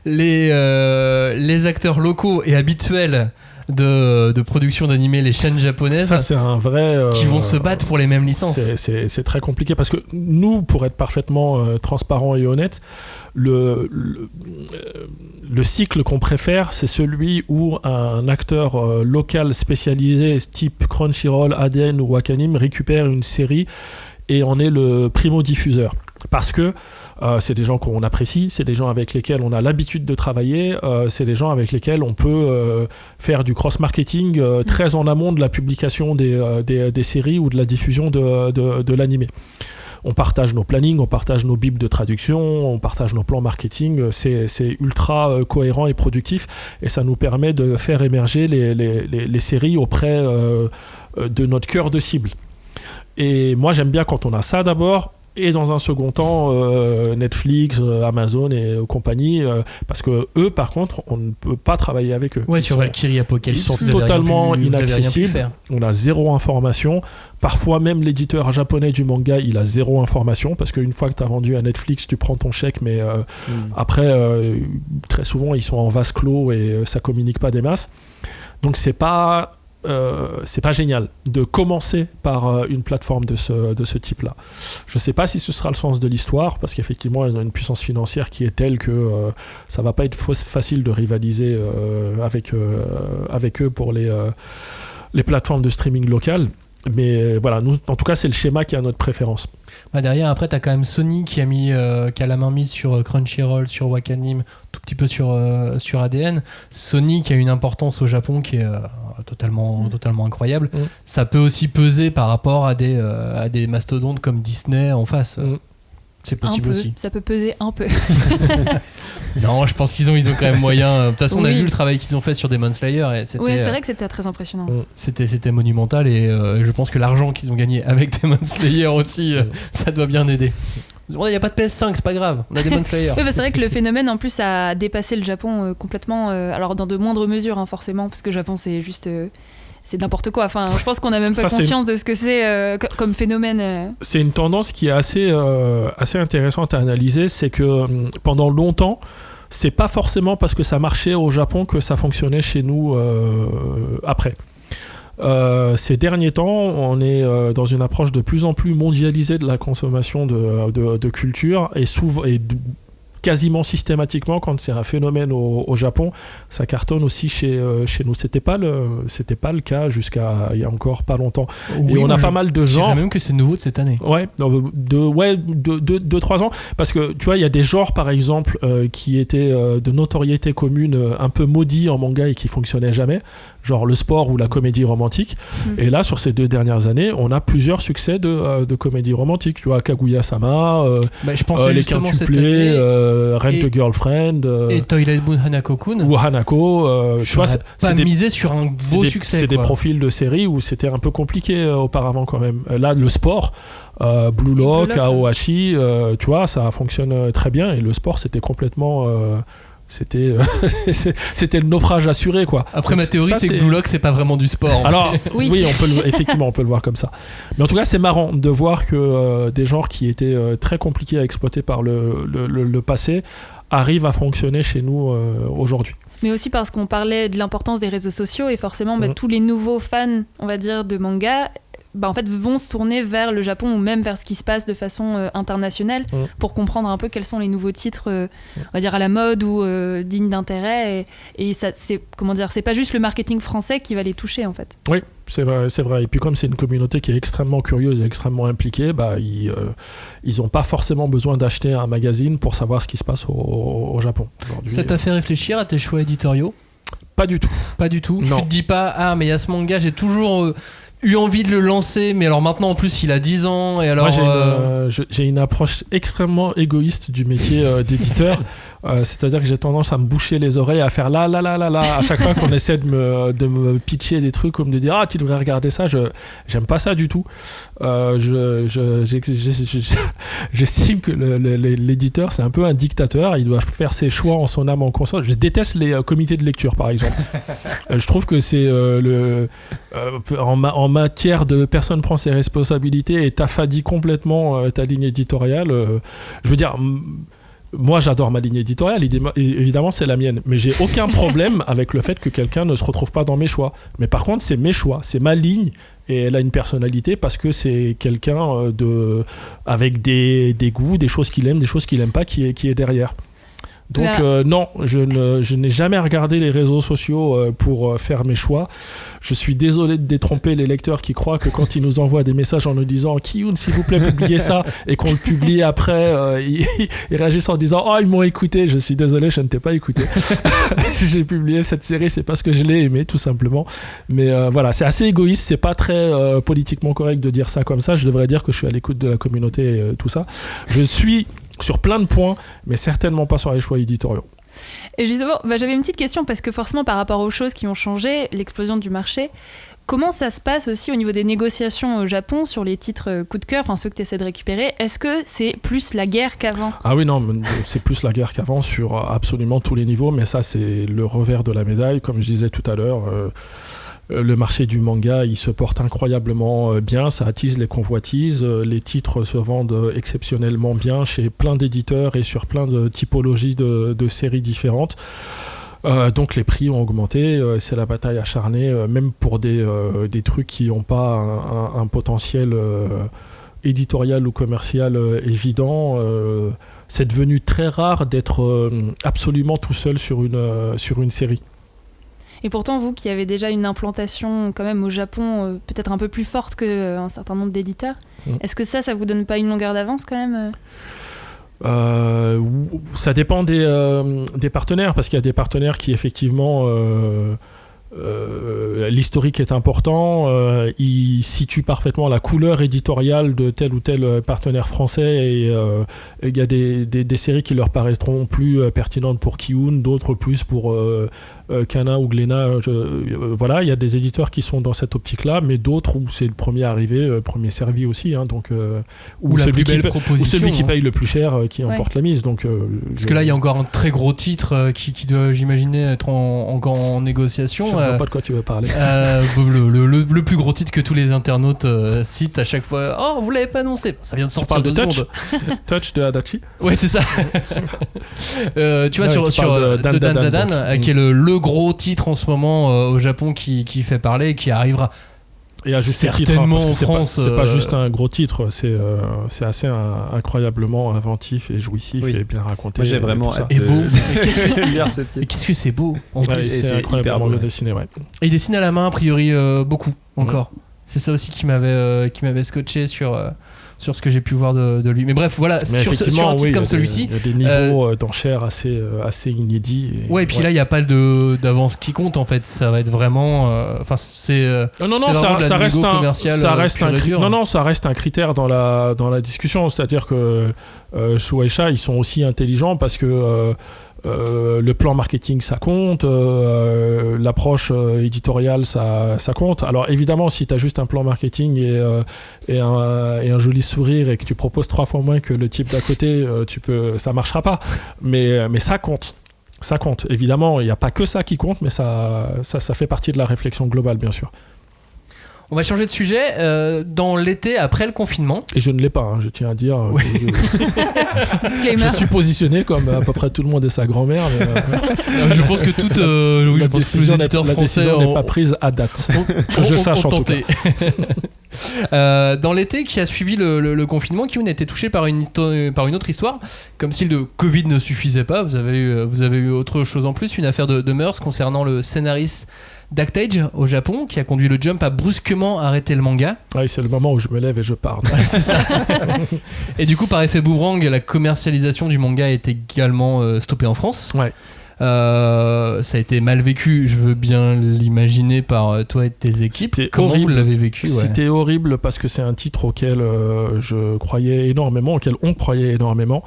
les acteurs locaux et habituels de production d'animés, les chaînes japonaises. Ça, c'est un vrai. Qui vont se battre pour les mêmes licences. C'est très compliqué parce que nous, pour être parfaitement transparent et honnête, le cycle qu'on préfère, c'est celui où un acteur local spécialisé, type Crunchyroll, ADN ou Wakanim, récupère une série et en est le primo-diffuseur. Parce que c'est des gens qu'on apprécie, c'est des gens avec lesquels on a l'habitude de travailler, c'est des gens avec lesquels on peut faire du cross-marketing très en amont de la publication des séries ou de la diffusion de l'animé. On partage nos plannings, on partage nos bibles de traduction, on partage nos plans marketing, c'est ultra cohérent et productif et ça nous permet de faire émerger les séries auprès de notre cœur de cible. Et moi j'aime bien quand on a ça d'abord, et dans un second temps Netflix, Amazon et compagnie, parce que eux par contre on ne peut pas travailler avec eux. Ouais, sur Valkyrie Apocalypse, ils sont totalement inaccessibles, on a zéro information, parfois même l'éditeur japonais du manga il a zéro information, parce qu'une fois que tu as vendu à Netflix tu prends ton chèque, mais après très souvent ils sont en vase clos et ça communique pas des masses, donc c'est pas génial de commencer par une plateforme de ce type-là. Je ne sais pas si ce sera le sens de l'histoire, parce qu'effectivement, ils ont une puissance financière qui est telle que ça ne va pas être facile de rivaliser avec eux pour les plateformes de streaming locales. Mais voilà, nous, en tout cas, c'est le schéma qui a notre préférence. Bah derrière, après, tu as quand même Sony qui a la main mise sur Crunchyroll, sur Wakanim, tout petit peu sur ADN. Sony qui a une importance au Japon qui est totalement incroyable. Ça peut aussi peser par rapport à des mastodontes comme Disney en face. C'est possible aussi. Ça peut peser un peu. Non, je pense qu'ils ont quand même moyen. De toute façon, on a vu le travail qu'ils ont fait sur Demon Slayer. Et c'est vrai que c'était très impressionnant. C'était monumental et je pense que l'argent qu'ils ont gagné avec Demon Slayer aussi, ça doit bien aider. Il n'y a pas de PS5, c'est pas grave, on a Demon Slayer. Oui, c'est vrai que le phénomène en plus a dépassé le Japon complètement, alors dans de moindres mesures forcément, parce que le Japon c'est juste... c'est n'importe quoi. Enfin, je pense qu'on n'a même pas conscience de ce que c'est comme phénomène. C'est une tendance qui est assez intéressante à analyser. C'est que pendant longtemps, c'est pas forcément parce que ça marchait au Japon que ça fonctionnait chez nous après. Ces derniers temps, on est dans une approche de plus en plus mondialisée de la consommation de culture et quasiment systématiquement, quand c'est un phénomène au Japon, ça cartonne aussi chez nous. C'était pas le cas jusqu'à il y a encore pas longtemps. Oui, et on a pas mal de genres. Je dirais même que c'est nouveau de cette année. Ouais, 2-3 ans. Parce que tu vois, il y a des genres par exemple qui étaient de notoriété commune, un peu maudits en manga et qui fonctionnaient jamais, genre le sport ou la comédie romantique. Et là, sur ces 2 dernières années, on a plusieurs succès de comédie romantique. Tu vois, Kaguya-sama, les quintuplés. Rent a Girlfriend et Toilet Moon Hanako-kun ou Hanako, tu vois, pas misé sur un beau succès. C'est des profils de séries où c'était un peu compliqué auparavant quand même. Là, le sport, Blue Lock, Aohashi, tu vois, ça fonctionne très bien, et le sport c'était complètement c'était le naufrage assuré quoi. Après, ma théorie c'est que Blue Lock c'est pas vraiment du sport. Alors oui, effectivement on peut le voir comme ça, mais en tout cas c'est marrant de voir que des genres qui étaient très compliqués à exploiter par le passé arrivent à fonctionner chez nous aujourd'hui. Mais aussi parce qu'on parlait de l'importance des réseaux sociaux, et forcément tous les nouveaux fans, on va dire, de manga en fait vont se tourner vers le Japon ou même vers ce qui se passe de façon internationale pour comprendre un peu quels sont les nouveaux titres on va dire à la mode ou dignes d'intérêt, et ça, c'est pas juste le marketing français qui va les toucher en fait. Oui, c'est vrai. Et puis comme c'est une communauté qui est extrêmement curieuse et extrêmement impliquée, ils n'ont pas forcément besoin d'acheter un magazine pour savoir ce qui se passe au Japon. Ça t'a fait réfléchir à tes choix éditoriaux? Pas du tout. Pas du tout. Non. Tu te dis pas, mais il y a ce manga, j'ai toujours eu envie de le lancer, mais alors maintenant en plus il a 10 ans et alors... Moi j'ai une approche extrêmement égoïste du métier d'éditeur. C'est-à-dire que j'ai tendance à me boucher les oreilles, à faire là à chaque fois qu'on essaie de me pitcher des trucs, ou de dire tu devrais regarder ça. J'aime pas ça du tout. J'estime que l'éditeur c'est un peu un dictateur, il doit faire ses choix en son âme en conscience. Je déteste les comités de lecture par exemple. Je trouve que c'est en matière de personne prend ses responsabilités et t'affadis complètement ta ligne éditoriale. Je veux dire, moi j'adore ma ligne éditoriale, évidemment c'est la mienne, mais j'ai aucun problème avec le fait que quelqu'un ne se retrouve pas dans mes choix. Mais par contre c'est mes choix, c'est ma ligne, et elle a une personnalité parce que c'est quelqu'un avec des goûts, des choses qu'il aime, des choses qu'il aime pas qui est derrière. Donc non, je n'ai jamais regardé les réseaux sociaux pour faire mes choix. Je suis désolé de détromper les lecteurs qui croient que quand ils nous envoient des messages en nous disant « Kiyun, s'il vous plaît, publiez ça » et qu'on le publie après, ils réagissent en disant « Oh, ils m'ont écouté ». Je suis désolé, je ne t'ai pas écouté. Si j'ai publié cette série, c'est parce que je l'ai aimé, tout simplement. Mais voilà, c'est assez égoïste, c'est pas très politiquement correct de dire ça comme ça. Je devrais dire que je suis à l'écoute de la communauté et tout ça. Je suis sur plein de points, mais certainement pas sur les choix éditoriaux. Et justement, j'avais une petite question, parce que forcément, par rapport aux choses qui ont changé, l'explosion du marché, comment ça se passe aussi au niveau des négociations au Japon sur les titres coup de cœur, enfin ceux que tu essaies de récupérer? Est-ce que c'est plus la guerre qu'avant? Ah oui, non, c'est plus la guerre qu'avant sur absolument tous les niveaux, mais ça, c'est le revers de la médaille. Comme je disais tout à l'heure, le marché du manga, il se porte incroyablement bien, ça attise les convoitises, les titres se vendent exceptionnellement bien chez plein d'éditeurs et sur plein de typologies de séries différentes. Donc les prix ont augmenté, c'est la bataille acharnée, même pour des trucs qui n'ont pas un potentiel éditorial ou commercial évident. C'est devenu très rare d'être absolument tout seul sur une série. Et pourtant, vous qui avez déjà une implantation quand même au Japon peut-être un peu plus forte qu'un certain nombre d'éditeurs, est-ce que ça vous donne pas une longueur d'avance quand même? Ça dépend des partenaires, parce qu'il y a des partenaires qui effectivement l'historique est important, il situe parfaitement la couleur éditoriale de tel ou tel partenaire français, et il y a des séries qui leur paraîtront plus pertinentes pour Kiyun, d'autres plus pour Kana ou Glénat. Voilà, il y a des éditeurs qui sont dans cette optique-là, mais d'autres où c'est le premier arrivé, premier servi aussi, hein, donc, ou celui qui paye le plus cher qui emporte la mise. Donc, parce que là, il y a encore un très gros titre qui doit, j'imaginer, être encore en négociation. Je ne vois pas de quoi tu veux parler. Le plus gros titre que tous les internautes citent à chaque fois. Oh, vous l'avez pas annoncé. Ça vient de sortir de Touch. Touch de Adachi. Ouais, c'est ça. Tu vois, sur Dan Dan, qui est le gros titre en ce moment au Japon qui fait parler, qui arrivera. Et à juste certainement titre, hein, en France. C'est pas juste un gros titre, c'est assez incroyablement inventif et jouissif et bien raconté. Moi j'ai vraiment hâte et beau. Et qu'est-ce que c'est beau en plus. C'est incroyablement bien dessiné, ouais. Et il dessine à la main a priori beaucoup encore. C'est ça aussi qui m'avait scotché sur ce que j'ai pu voir de lui. Mais bref, voilà, sur un titre comme celui-ci, il y a des niveaux d'enchères assez inédits. Et puis là, il n'y a pas d'avance qui compte, en fait. Ça va être vraiment... c'est... ça reste un critère dans la discussion. C'est-à-dire que Shueisha, ils sont aussi intelligents parce que le plan marketing ça compte, l'approche éditoriale ça compte. Alors évidemment, si tu as juste un plan marketing et un joli sourire et que tu proposes 3 fois moins que le type d'à côté, ça marchera pas, mais ça compte. Ça compte, évidemment, il n'y a pas que ça qui compte, mais ça fait partie de la réflexion globale, bien sûr. On va changer de sujet. Dans l'été après le confinement. Et je ne l'ai pas, hein, je tiens à dire. Oui. Je suis positionné comme à peu près tout le monde et sa grand-mère. Mais je pense que la décision n'est pas prise à date. Que je sache en tout cas. Dans l'été qui a suivi le confinement, Kiyun a été touché par une autre histoire. Comme si le Covid ne suffisait pas, vous avez eu autre chose en plus, une affaire de mœurs concernant le scénariste d'Actage au Japon, qui a conduit le Jump à brusquement arrêter le manga. Oui, c'est le moment où je me lève et je pars. C'est ça. Et du coup, par effet boomerang, la commercialisation du manga est également stoppée en France. Ouais. Ça a été mal vécu, je veux bien l'imaginer, par toi et tes équipes. Comment vous l'avez vécu? C'était horrible parce que c'est un titre auquel je croyais énormément, auquel on croyait énormément,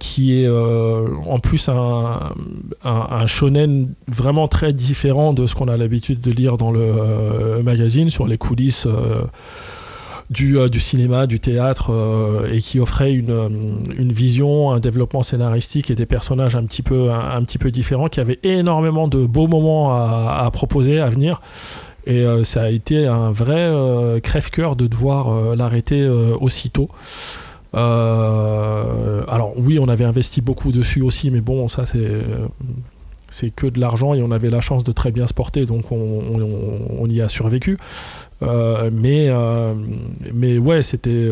qui est en plus un shonen vraiment très différent de ce qu'on a l'habitude de lire dans le magazine, sur les coulisses du cinéma, du théâtre, et qui offrait une vision, un développement scénaristique et des personnages un petit peu différents, qui avaient énormément de beaux moments à proposer, à venir. Et ça a été un vrai crève-cœur de devoir l'arrêter aussitôt. Alors oui, on avait investi beaucoup dessus aussi, mais bon, ça c'est que de l'argent et on avait la chance de très bien se porter, donc on y a survécu. Mais ouais, c'était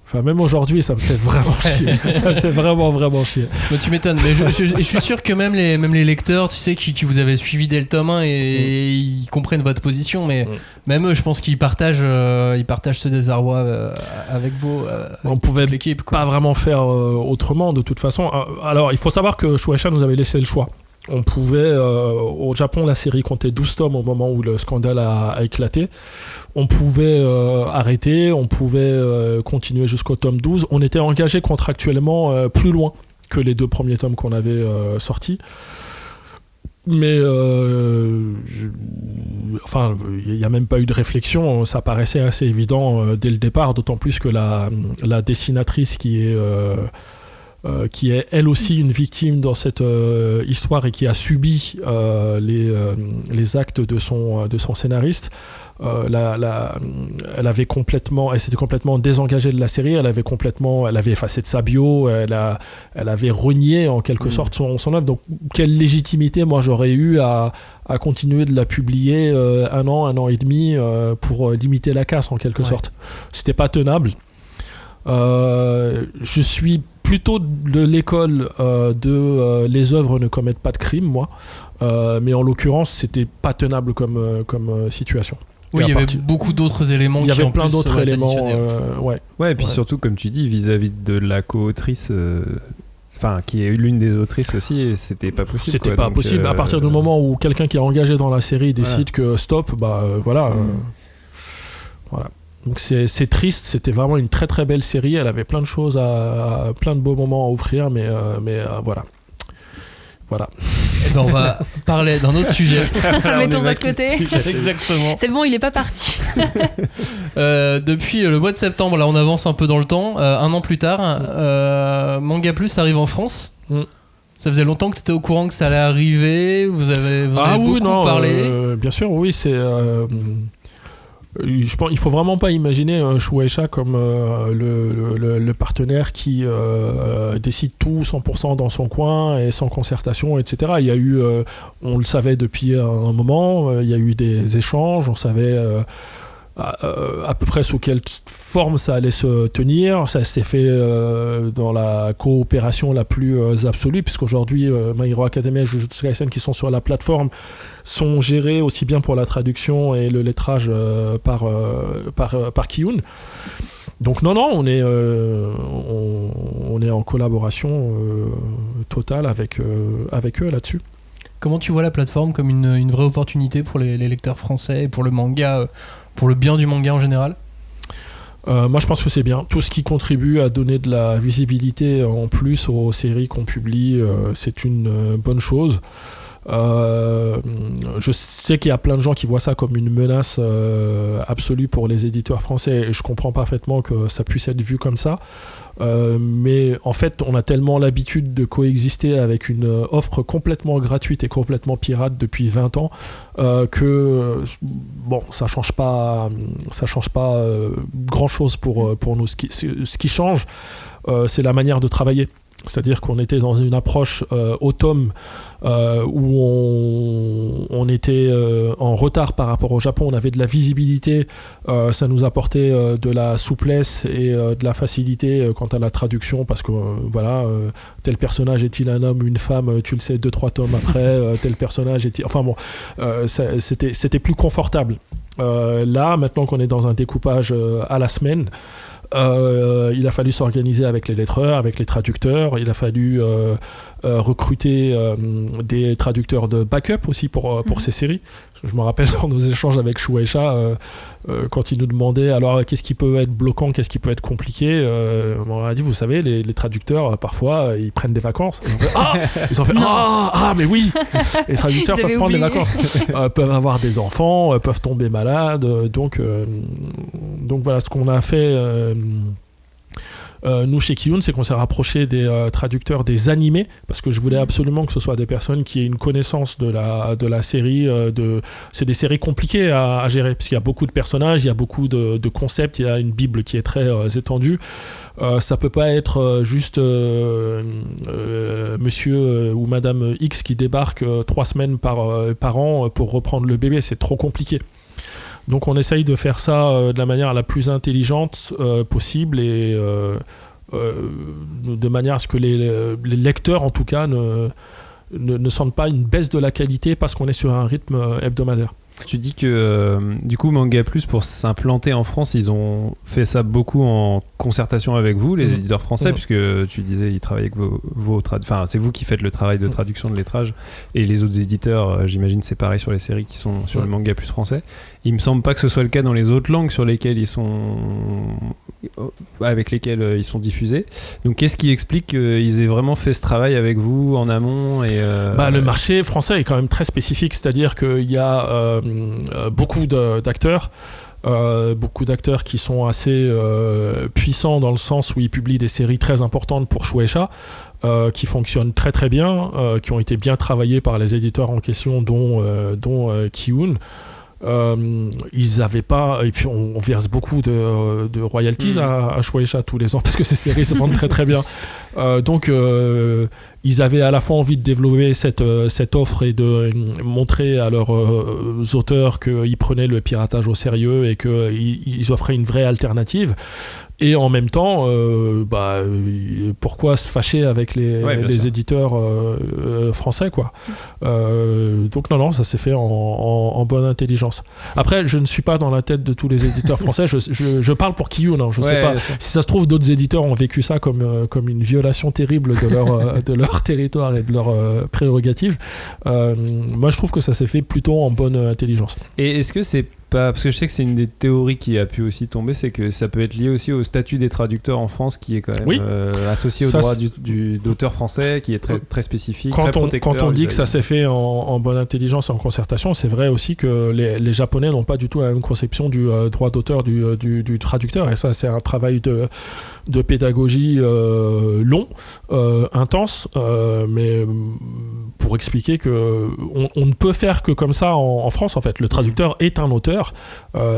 enfin, même aujourd'hui, ça me fait vraiment chier. Ça me fait vraiment chier. Mais tu m'étonnes. Mais je suis sûr que même les lecteurs, tu sais, qui vous avaient suivi dès le tome 1 et ils comprennent votre position. Mais même eux, je pense qu'ils partagent ce désarroi avec vous. On pouvait pas vraiment faire autrement, de toute façon. Alors, il faut savoir que Shueisha nous avait laissé le choix. On pouvait, au Japon, la série comptait 12 tomes au moment où le scandale a éclaté. On pouvait arrêter, on pouvait continuer jusqu'au tome 12. On était engagé contractuellement plus loin que les 2 premiers tomes qu'on avait sortis. Mais enfin, il n'y a même pas eu de réflexion. Ça paraissait assez évident dès le départ, d'autant plus que la dessinatrice qui est elle aussi une victime dans cette histoire et qui a subi les actes de son scénariste. Elle s'était complètement désengagée de la série, elle avait effacé de sa bio, elle avait renié en quelque sorte son œuvre. Donc quelle légitimité moi j'aurais eu à continuer de la publier un an et demi pour limiter la casse en quelque sorte. C'était pas tenable. Je suis plutôt de l'école de les œuvres ne commettent pas de crime, moi, mais en l'occurrence c'était pas tenable comme situation. Oui, il y avait beaucoup d'autres éléments. Il y avait plein d'autres éléments. Ouais, et puis surtout, comme tu dis, vis-à-vis de la co-autrice, enfin, qui est l'une des autrices aussi, c'était pas possible. C'était pas possible. À partir du moment où quelqu'un qui est engagé dans la série décide que stop, voilà. Donc c'est triste, c'était vraiment une très très belle série, elle avait plein de choses, plein de beaux moments à offrir, mais voilà. Et ben on va parler d'un autre sujet. Mettons ça de côté. Exactement. C'est bon, il est pas parti. Depuis le mois de septembre, là on avance un peu dans le temps, 1 an plus tard, Manga Plus arrive en France. Ça faisait longtemps que tu étais au courant que ça allait arriver, vous avez beaucoup parlé. Bien sûr, oui, c'est... Je pense, il faut vraiment pas imaginer Shueisha comme le partenaire qui décide tout 100% dans son coin et sans concertation, etc. Il y a eu, on le savait depuis un moment, il y a eu des échanges, on savait à peu près sous quelle forme ça allait se tenir. Ça s'est fait dans la coopération la plus absolue, puisqu'aujourd'hui My Hero Academia et Jujutsu Kaisen qui sont sur la plateforme sont gérés aussi bien pour la traduction et le lettrage par Kiyun. Donc non, on est en collaboration totale avec eux là-dessus. Comment tu vois la plateforme comme une vraie opportunité pour les lecteurs français et pour le manga, pour le bien du manga en général ? Moi je pense que c'est bien. Tout ce qui contribue à donner de la visibilité en plus aux séries qu'on publie, c'est une bonne chose. Je sais qu'il y a plein de gens qui voient ça comme une menace absolue pour les éditeurs français et je comprends parfaitement que ça puisse être vu comme ça. Mais en fait on a tellement l'habitude de coexister avec une offre complètement gratuite et complètement pirate depuis 20 ans que bon, ça change pas grand chose pour nous. Ce qui change c'est la manière de travailler. C'est-à-dire qu'on était dans une approche au tome où on était en retard par rapport au Japon. On avait de la visibilité, ça nous apportait de la souplesse et de la facilité quant à la traduction, parce que tel personnage est-il un homme ou une femme, tu le sais 2-3 tomes après, tel personnage est-il... Enfin bon, c'était plus confortable. Là, maintenant qu'on est dans un découpage à la semaine, il a fallu s'organiser avec les lettreurs, avec les traducteurs, il a fallu recruter des traducteurs de backup aussi pour ces séries. Je me rappelle dans nos échanges avec Shueisha, quand il nous demandait alors qu'est-ce qui peut être bloquant, qu'est-ce qui peut être compliqué, on a dit vous savez les traducteurs parfois ils prennent des vacances. Ils ont fait mais oui, les traducteurs peuvent prendre des vacances, peuvent avoir des enfants, peuvent tomber malades, donc voilà ce qu'on a fait Nous, chez Kiyun, c'est qu'on s'est rapproché des traducteurs des animés, parce que je voulais absolument que ce soit des personnes qui aient une connaissance de la série. C'est des séries compliquées à gérer, parce qu'il y a beaucoup de personnages, il y a beaucoup de concepts, il y a une bible qui est très étendue. Ça peut pas être juste monsieur ou madame X qui débarque 3 semaines par an pour reprendre le bébé, c'est trop compliqué. Donc on essaye de faire ça de la manière la plus intelligente possible et de manière à ce que les lecteurs en tout cas ne sentent pas une baisse de la qualité parce qu'on est sur un rythme hebdomadaire. Tu dis que du coup Manga Plus, pour s'implanter en France, ils ont fait ça beaucoup en concertation avec vous, les éditeurs français, puisque tu disais ils travaillent avec vos enfin c'est vous qui faites le travail de traduction de lettrage, et les autres éditeurs, j'imagine c'est pareil sur les séries qui sont sur le Manga Plus français. Il me semble pas que ce soit le cas dans les autres langues sur lesquelles avec lesquelles ils sont diffusés. Donc qu'est-ce qui explique qu'ils aient vraiment fait ce travail avec vous en amont et le marché français est quand même très spécifique, c'est-à-dire qu'il y a beaucoup d'acteurs. Beaucoup d'acteurs qui sont assez puissants dans le sens où ils publient des séries très importantes pour Shueisha, qui fonctionnent très très bien, qui ont été bien travaillées par les éditeurs en question, dont Kiyun. Ils avaient pas, et puis on verse beaucoup de royalties à Shueisha tous les ans parce que ces séries se vendent très très bien. Donc ils avaient à la fois envie de développer cette offre et de montrer à leurs auteurs qu'ils prenaient le piratage au sérieux et qu'ils offraient une vraie alternative. Et en même temps, pourquoi se fâcher avec les éditeurs français, quoi. Donc non, ça s'est fait en bonne intelligence. Après, je ne suis pas dans la tête de tous les éditeurs français. Je parle pour Kiyun, je sais pas. Si ça se trouve, d'autres éditeurs ont vécu ça comme une violation terrible de leur territoire et de leurs prérogatives. Moi, je trouve que ça s'est fait plutôt en bonne intelligence. Et est-ce que c'est pas, parce que je sais que c'est une des théories qui a pu aussi tomber, c'est que ça peut être lié aussi au statut des traducteurs en France qui est quand même associé au droit d'auteur français, qui est très, très spécifique, très protecteur. Quand on dit que ça s'est fait en bonne intelligence et en concertation, c'est vrai aussi que les Japonais n'ont pas du tout la même conception du droit d'auteur du traducteur, et ça c'est un travail de pédagogie long, intense, mais pour expliquer que on ne peut faire que comme ça en France. En fait, le traducteur est un auteur,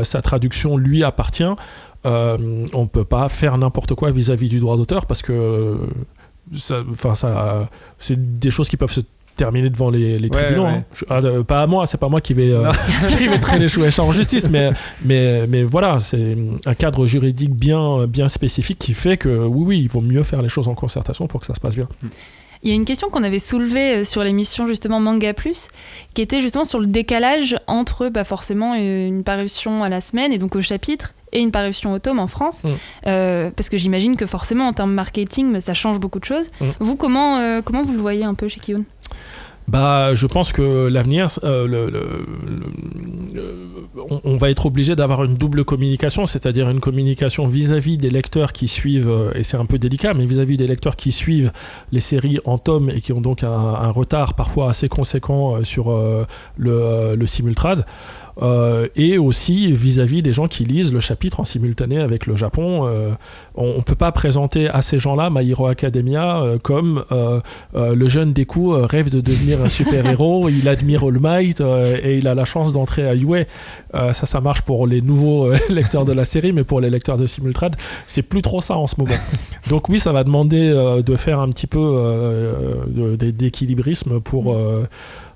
sa traduction lui appartient. On ne peut pas faire n'importe quoi vis-à-vis du droit d'auteur parce que c'est des choses qui peuvent se terminer devant les tribunaux. Hein. Pas à moi, c'est pas moi qui vais traîner Shueisha en justice, mais voilà, c'est un cadre juridique bien spécifique qui fait que oui, il vaut mieux faire les choses en concertation pour que ça se passe bien. Il y a une question qu'on avait soulevée sur l'émission justement Manga Plus, qui était justement sur le décalage entre forcément une parution à la semaine et donc au chapitre et une parution au tome en France, parce que j'imagine que forcément en termes marketing ça change beaucoup de choses. Vous, comment vous le voyez un peu chez Kiyun ? Je pense que l'avenir, on va être obligé d'avoir une double communication, c'est-à-dire une communication vis-à-vis des lecteurs qui suivent, et c'est un peu délicat, mais vis-à-vis des lecteurs qui suivent les séries en tome et qui ont donc un retard parfois assez conséquent sur le simultrad. Et aussi vis-à-vis des gens qui lisent le chapitre en simultané avec le Japon. On ne peut pas présenter à ces gens-là My Hero Academia comme le jeune Deku rêve de devenir un super-héros, il admire All Might et il a la chance d'entrer à UA. Ça marche pour les nouveaux lecteurs de la série, mais pour les lecteurs de simultrad, c'est plus trop ça en ce moment. Donc oui, ça va demander de faire un petit peu d'équilibrisme pour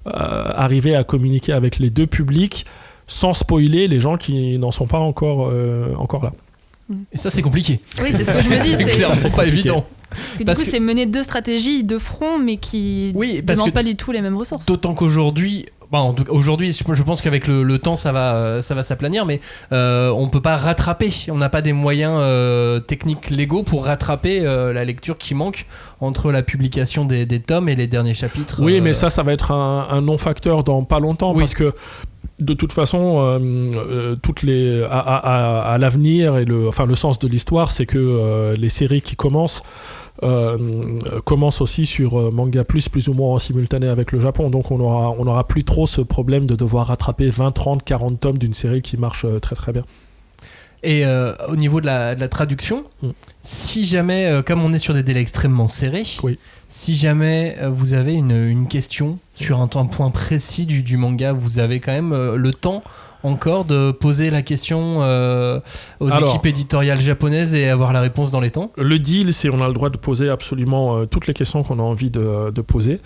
arriver à communiquer avec les deux publics sans spoiler les gens qui n'en sont pas encore là. Et ça, c'est compliqué. Oui, c'est ce que je me dis. C'est pas évident. Parce que du coup, c'est mener deux stratégies de front, mais qui ne demandent pas du tout les mêmes ressources. D'autant qu'aujourd'hui, aujourd'hui, je pense qu'avec le temps, ça va s'aplanir, mais on peut pas rattraper. On n'a pas des moyens techniques légaux pour rattraper la lecture qui manque entre la publication des tomes et les derniers chapitres. Oui, mais ça va être un non-facteur dans pas longtemps, parce que de toute façon, à l'avenir et le sens de l'histoire, c'est que les séries qui commencent aussi sur Manga Plus ou moins en simultané avec le Japon, donc on aura plus trop ce problème de devoir rattraper 20, 30, 40 tomes d'une série qui marche très très bien. Et au niveau de la traduction, si jamais, comme on est sur des délais extrêmement serrés, si jamais vous avez une question sur un point précis du manga, vous avez quand même le temps encore de poser la question aux équipes éditoriales japonaises et avoir la réponse dans les temps. Le deal, c'est on a le droit de poser absolument toutes les questions qu'on a envie de poser.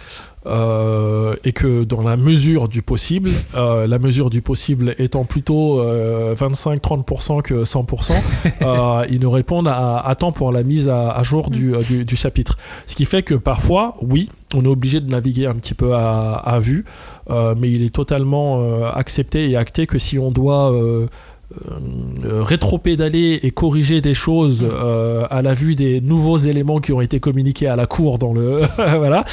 Et que dans la mesure du possible étant plutôt 25-30% que 100%, ils nous répondent à temps pour la mise à jour du chapitre. Ce qui fait que parfois, oui, on est obligé de naviguer un petit peu à vue, mais il est totalement accepté et acté que si on doit rétro-pédaler et corriger des choses à la vue des nouveaux éléments qui ont été communiqués à la cour dans le voilà,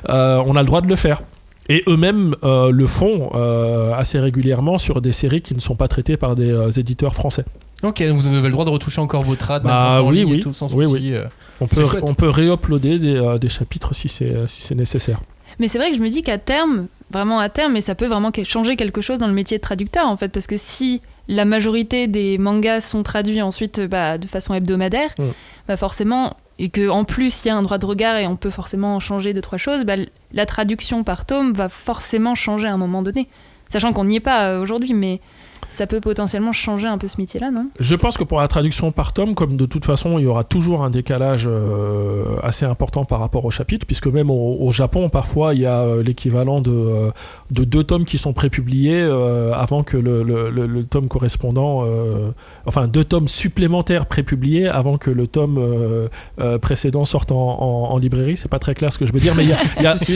on a le droit de le faire. Et eux-mêmes le font assez régulièrement sur des séries qui ne sont pas traitées par des éditeurs français. Ok, donc vous avez le droit de retoucher encore vos trades, oui, et tout, sans souci. Oui. On peut réuploader des chapitres si c'est nécessaire. Mais c'est vrai que je me dis qu'à terme, et ça peut vraiment changer quelque chose dans le métier de traducteur en fait, parce que si la majorité des mangas sont traduits ensuite de façon hebdomadaire, forcément, et qu'en plus il y a un droit de regard et on peut forcément changer 2-3 choses, la traduction par tome va forcément changer à un moment donné. Sachant qu'on n'y est pas aujourd'hui, mais ça peut potentiellement changer un peu ce métier-là, non ? Je pense que pour la traduction par tome, comme de toute façon, il y aura toujours un décalage assez important par rapport au chapitre, puisque même au Japon, parfois, il y a l'équivalent de 2 tomes qui sont prépubliés avant que le tome correspondant... 2 tomes supplémentaires prépubliés avant que le tome précédent sorte en librairie. C'est pas très clair ce que je veux dire, mais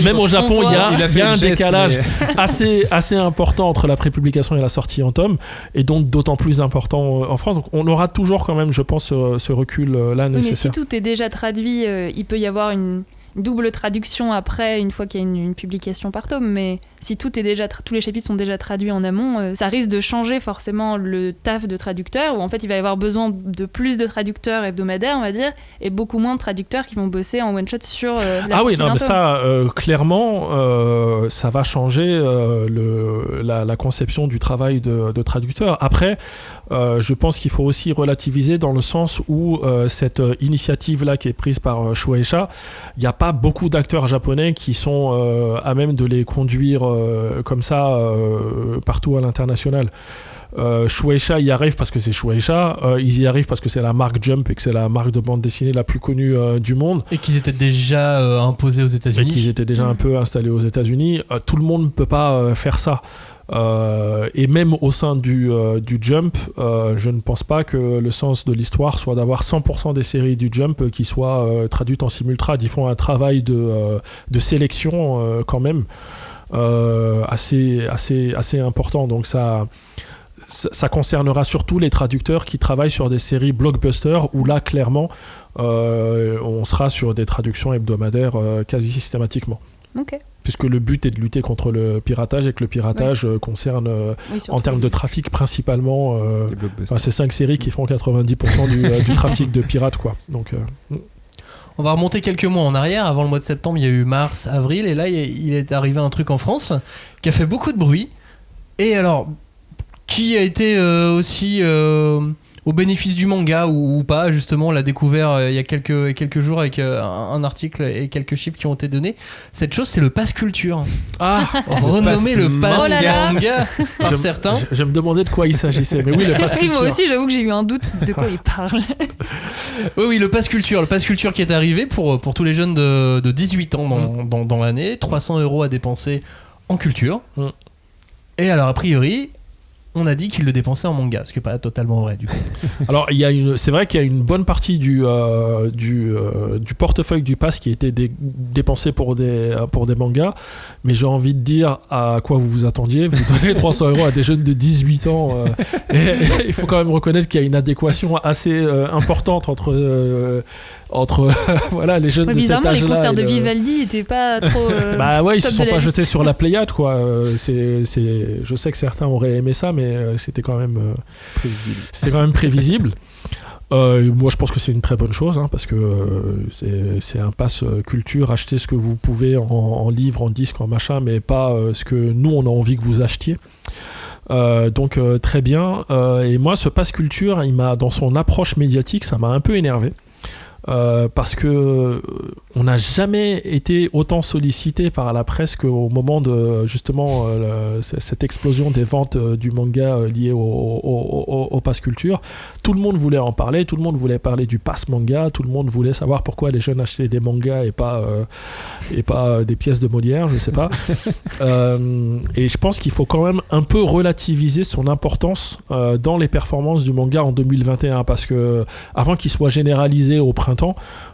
même au Japon, il y a un décalage assez important entre la prépublication et la sortie en tome, et donc d'autant plus important en France. Donc on aura toujours quand même, je pense, ce recul-là nécessaire. Mais si tout est déjà traduit, il peut y avoir une double traduction après, une fois qu'il y a une publication par tome, mais si tout est déjà tous les chapitres sont déjà traduits en amont, ça risque de changer forcément le taf de traducteur, où en fait il va y avoir besoin de plus de traducteurs hebdomadaires, on va dire, et beaucoup moins de traducteurs qui vont bosser en one shot sur la sortie d'un tome. Ça, clairement, ça va changer la conception du travail de traducteur. Après, je pense qu'il faut aussi relativiser dans le sens où cette initiative-là qui est prise par Shueisha, il n'y a pas beaucoup d'acteurs japonais qui sont à même de les conduire comme ça partout à l'international. Shueisha y arrive parce que c'est Shueisha, ils y arrivent parce que c'est la marque Jump et que c'est la marque de bande dessinée la plus connue du monde. Et qu'ils étaient déjà imposés aux États-Unis. Et qu'ils étaient déjà un peu installés aux États-Unis. Tout le monde ne peut pas faire ça. Et même au sein du Jump, je ne pense pas que le sens de l'histoire soit d'avoir 100% des séries du Jump qui soient traduites en simultrade. Ils font un travail de sélection quand même assez important. Donc ça concernera surtout les traducteurs qui travaillent sur des séries blockbusters où là clairement on sera sur des traductions hebdomadaires quasi systématiquement. Okay. Puisque le but est de lutter contre le piratage et que le piratage concerne en termes de trafic principalement ces 5 séries qui font 90% du trafic de pirates quoi. Donc on va remonter quelques mois en arrière. Avant le mois de septembre, il y a eu mars, avril, et là il est arrivé un truc en France qui a fait beaucoup de bruit. Et alors, qui a été aussi au bénéfice du manga ou pas, justement, on l'a découvert il y a quelques jours avec un article et quelques chiffres qui ont été donnés. Cette chose, c'est le pass culture. Renommé le pass manga par certains. Je me demandais de quoi il s'agissait, mais oui, le pass culture. Moi aussi, j'avoue que j'ai eu un doute de quoi il parle. Oui, le pass culture. Le pass culture qui est arrivé pour tous les jeunes de 18 ans dans l'année. 300 € à dépenser en culture. Et alors, a priori, on a dit qu'il le dépensait en manga, ce qui n'est pas totalement vrai du coup. Alors c'est vrai qu'il y a une bonne partie du portefeuille du pass qui a été dépensé pour des mangas, mais j'ai envie de dire à quoi vous vous attendiez. Vous donnez 300 € à des jeunes de 18 ans. Et il faut quand même reconnaître qu'il y a une adéquation assez importante entre voilà, les jeunes de cet âge-là. Bizarrement, les concerts de Vivaldi n'étaient pas trop. Ils se sont pas jetés sur la Pléiade, quoi. Je sais que certains auraient aimé ça, mais c'était quand même prévisible. Moi, je pense que c'est une très bonne chose, parce que c'est un pass culture. Achetez ce que vous pouvez en livre, en disque, en machin, mais pas ce que nous on a envie que vous achetiez. Donc très bien. Et moi, ce pass culture, dans son approche médiatique, ça m'a un peu énervé. Parce que on n'a jamais été autant sollicité par la presse qu'au moment de justement cette explosion des ventes du manga liées au pass culture. Tout le monde voulait en parler, tout le monde voulait parler du pass manga, tout le monde voulait savoir pourquoi les jeunes achetaient des mangas et pas des pièces de Molière, je sais pas. Et je pense qu'il faut quand même un peu relativiser son importance dans les performances du manga en 2021, parce que avant qu'il soit généralisé au printemps,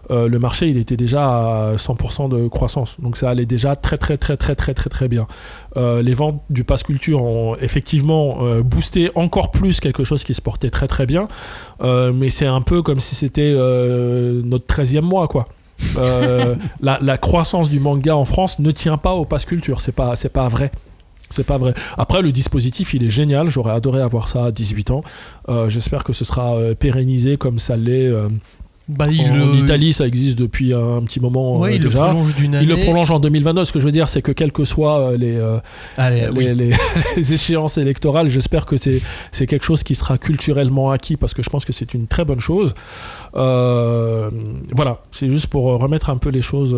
le marché il était déjà à 100% de croissance, donc ça allait déjà très bien. Les ventes du pass culture ont effectivement boosté encore plus quelque chose qui se portait très bien, mais c'est un peu comme si c'était notre 13e mois quoi. La croissance du manga en France ne tient pas au pass culture, c'est pas vrai. C'est pas vrai. Après, le dispositif, il est génial. J'aurais adoré avoir ça à 18 ans. J'espère que ce sera pérennisé comme ça l'est. En Italie, ça existe depuis un petit moment déjà. Le prolonge d'une année. Il le prolonge en 2022. Ce que je veux dire, c'est que quelles que soient les échéances électorales, j'espère que c'est quelque chose qui sera culturellement acquis, parce que je pense que c'est une très bonne chose. Voilà, c'est juste pour remettre un peu les choses...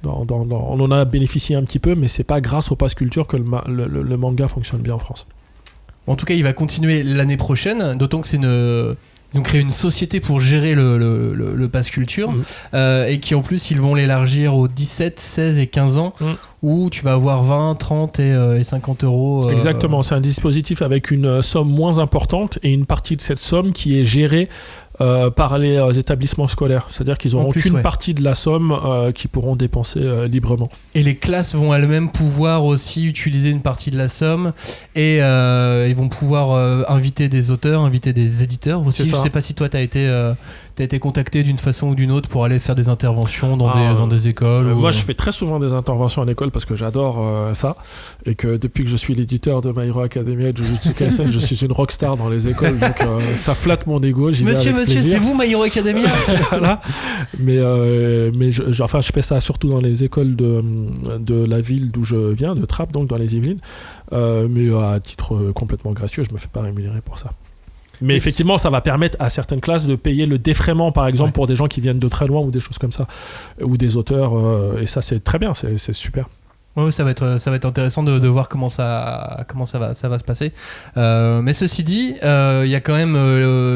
on en a bénéficié un petit peu, mais c'est pas grâce au pass culture que le manga fonctionne bien en France. En tout cas, il va continuer l'année prochaine, d'autant que ils ont créé une société pour gérer le pass culture, et qui en plus ils vont l'élargir aux 17, 16 et 15 ans, où tu vas avoir 20, 30 et 50 euros. Exactement, c'est un dispositif avec une somme moins importante et une partie de cette somme qui est gérée par les établissements scolaires. C'est-à-dire qu'ils n'auront qu'une partie de la somme qu'ils pourront dépenser librement. Et les classes vont elles-mêmes pouvoir aussi utiliser une partie de la somme, et ils vont pouvoir inviter des auteurs, inviter des éditeurs aussi. Je ne sais pas si toi tu as été contacté d'une façon ou d'une autre pour aller faire des interventions dans des écoles. Moi je fais très souvent des interventions en école parce que j'adore ça, et que depuis que je suis l'éditeur de My Hero Academia et de Jujutsu Kaisen, je suis une rockstar dans les écoles, donc ça flatte mon ego. Monsieur, c'est vous My Hero Academia. Voilà. Mais je fais ça surtout dans les écoles de la ville d'où je viens, de Trappes, donc dans les Yvelines, mais à titre complètement gracieux, je me fais pas rémunérer pour ça. Mais effectivement, ça va permettre à certaines classes de payer le défraiement, par exemple, pour des gens qui viennent de très loin ou des choses comme ça, ou des auteurs, et ça c'est très bien, c'est super. Ouais, ça va être intéressant de voir comment ça va se passer. Mais ceci dit, il y a quand même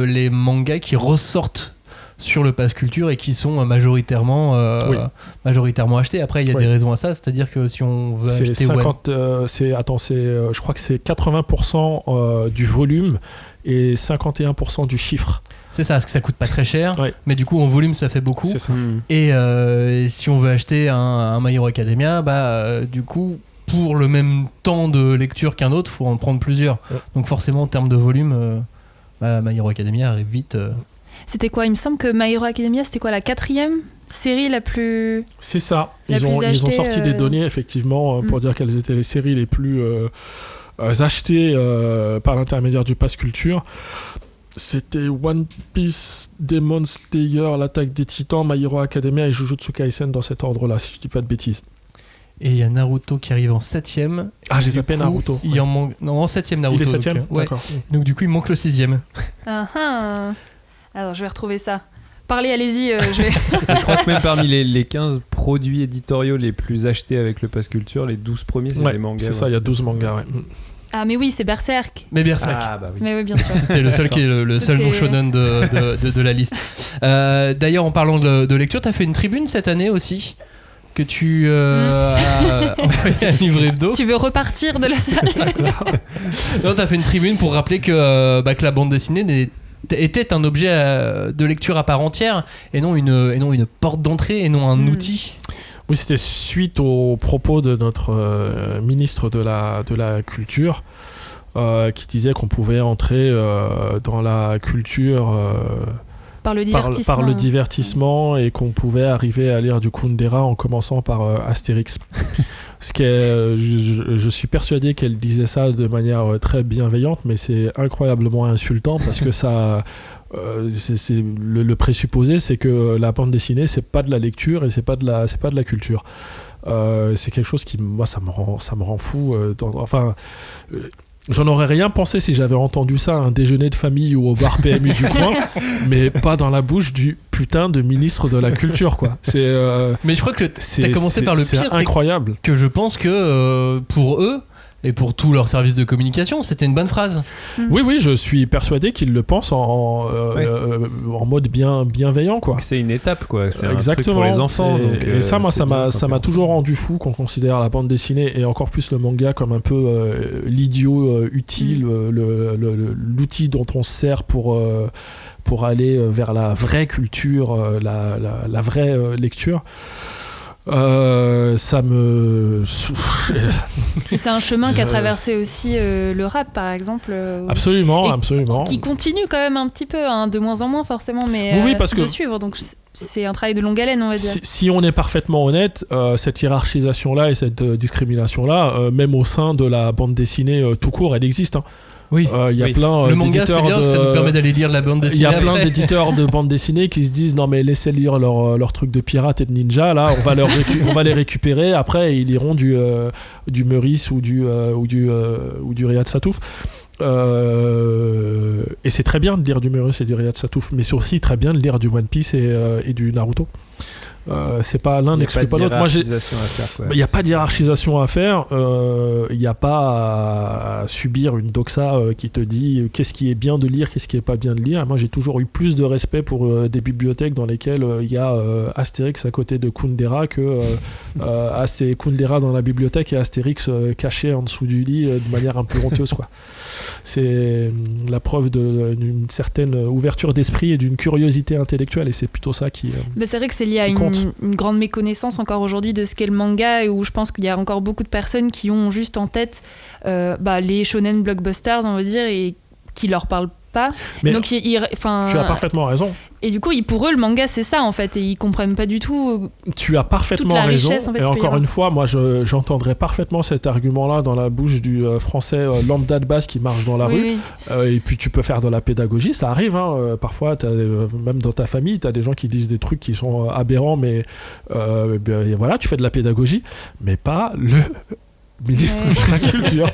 les mangas qui ressortent sur le pass culture et qui sont majoritairement achetés. Après, il y a des raisons à ça, c'est-à-dire que si on veut acheter... je crois que c'est 80% du volume et 51% du chiffre. C'est ça, parce que ça coûte pas très cher, mais du coup en volume ça fait beaucoup. C'est ça. Et si on veut acheter un My Hero Academia, du coup pour le même temps de lecture qu'un autre, faut en prendre plusieurs. Donc forcément en termes de volume, My Hero Academia arrive vite. C'était quoi ? Il me semble que My Hero Academia, c'était quoi, la 4e série la plus... C'est ça. Ils ont sorti des données effectivement pour dire quelles étaient les séries les plus achetées par l'intermédiaire du pass culture. C'était One Piece, Demon Slayer, l'Attaque des Titans, My Hero Academia et Jujutsu Kaisen dans cet ordre-là, si je dis pas de bêtises. Et il y a Naruto qui arrive en 7ème. Ah, j'ai zappé Naruto. Il en manque... Non, en 7ème Naruto. Il est 7ème ? D'accord. Donc du coup, il manque le 6ème. Alors, je vais retrouver ça. Parlez, allez-y. Je crois que même parmi les 15 produits éditoriaux les plus achetés avec le pass culture, les 12 premiers, c'est des mangas. C'est ça, il y a 12 mangas, Ah mais oui, c'est Berserk. Mais Berserk. Ah bah oui. Mais oui, bien sûr. C'était le seul qui est le seul bon shonen de la liste. D'ailleurs, en parlant de lecture, t'as fait une tribune cette année aussi, que tu as envoyé un livre hebdo. Tu veux repartir de la salle? Non, t'as fait une tribune pour rappeler que la bande dessinée était un objet de lecture à part entière et non une porte d'entrée et non un outil. Oui, c'était suite aux propos de notre ministre de la Culture qui disait qu'on pouvait entrer dans la culture par le divertissement et qu'on pouvait arriver à lire du Kundera en commençant par Astérix. Je suis persuadé qu'elle disait ça de manière très bienveillante, mais c'est incroyablement insultant parce que ça le présupposé, c'est que la bande dessinée, c'est pas de la lecture et c'est pas de la culture. C'est quelque chose qui, moi, ça me rend fou. J'en aurais rien pensé si j'avais entendu ça à un déjeuner de famille ou au bar PMU du coin, mais pas dans la bouche du putain de ministre de la culture, quoi. Mais je crois que t'as commencé par le pire. C'est incroyable. Que je pense que pour eux et pour tous leurs services de communication, c'était une bonne phrase. Oui, je suis persuadé qu'ils le pensent en mode bienveillant, quoi. C'est une étape, quoi. C'est exactement. Un truc pour les enfants. Et ça, moi, ça m'a toujours rendu fou qu'on considère la bande dessinée et encore plus le manga comme un peu l'idiot utile, l'outil dont on se sert pour aller vers la vraie culture, la vraie lecture. Ça me... C'est un chemin qu'a traversé aussi le rap, par exemple. Absolument. Qui continue quand même un petit peu, de moins en moins forcément, mais oui, parce de suivre. Donc c'est un travail de longue haleine, on va dire. Si on est parfaitement honnête, cette hiérarchisation-là et cette discrimination-là, même au sein de la bande dessinée tout court, elle existe. Oui, y a plein le manga, c'est bien, ça nous permet d'aller lire la bande dessinée. Il y a plein d'éditeurs de bande dessinée qui se disent non mais laissez lire leurs trucs de pirates et de ninja, là on va les récupérer, après ils liront du Meurice ou du Riyad Satouf. Et c'est très bien de lire du Meurice et du Riyad Satouf, mais c'est aussi très bien de lire du One Piece et du Naruto. C'est pas l'un n'exclut pas l'autre. Il n'y a pas de hiérarchisation à faire. Il n'y a pas à subir une doxa qui te dit qu'est-ce qui est bien de lire, qu'est-ce qui est pas bien de lire. Moi, j'ai toujours eu plus de respect pour des bibliothèques dans lesquelles il y a Astérix à côté de Kundera que Kundera dans la bibliothèque et Astérix caché en dessous du lit de manière un peu honteuse, quoi. C'est la preuve d'une certaine ouverture d'esprit et d'une curiosité intellectuelle, et c'est plutôt ça qui c'est vrai que c'est lié à une grande méconnaissance encore aujourd'hui de ce qu'est le manga, et où je pense qu'il y a encore beaucoup de personnes qui ont juste en tête les shonen blockbusters, on va dire, et qui leur parlent pas. Mais donc tu as parfaitement raison. Et du coup, pour eux, le manga, c'est ça, en fait, et ils comprennent pas du tout. Tu as parfaitement raison. Richesse, en fait, et encore une fois, moi, j'entendrais parfemement cet argument-là dans la bouche du français lambda de base qui marche dans la rue. Et puis, tu peux faire de la pédagogie, ça arrive. Parfois, même dans ta famille, tu as des gens qui disent des trucs qui sont aberrants, mais voilà, tu fais de la pédagogie, mais pas le ministre de la Culture.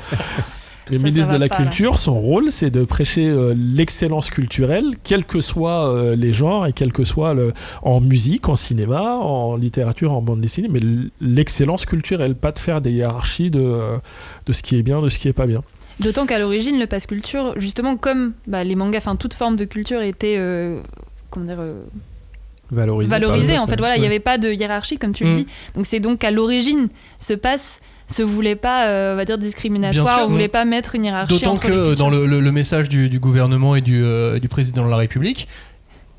Le ministre de la Culture, son rôle, c'est de prêcher l'excellence culturelle, quels que soient les genres et quel que soit en musique, en cinéma, en littérature, en bande dessinée, mais l'excellence culturelle, pas de faire des hiérarchies de ce qui est bien, de ce qui est pas bien. D'autant qu'à l'origine, le pass culture, justement, comme les mangas, toute forme de culture était, valorisée. En fait, voilà, il n'y avait pas de hiérarchie, comme tu le dis. Donc c'est donc qu'à l'origine, ce pass se voulait pas, on va dire, discriminatoire, on voulait pas mettre une hiérarchie. D'autant que dans le message du gouvernement et du président de la République,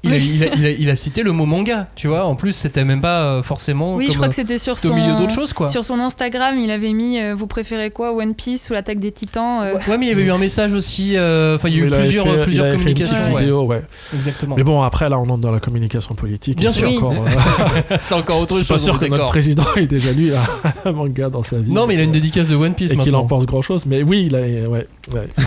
il a cité le mot manga, tu vois. En plus, c'était même pas forcément. Oui, je crois que c'était au milieu d'autres choses, quoi. Sur son Instagram, il avait mis vous préférez quoi, One Piece ou l'attaque des Titans Ouais, mais il y avait eu un message aussi. Il y a eu plusieurs communications. Fait une vidéo, Exactement. Mais bon, après, là, on entre dans la communication politique. Bien sûr. C'est encore autre chose. Je suis pas sûr que notre président ait déjà lu un manga dans sa vie. Non, mais il a une dédicace de One Piece et maintenant. qu'il en pense grand chose. Mais oui, il a. Ouais.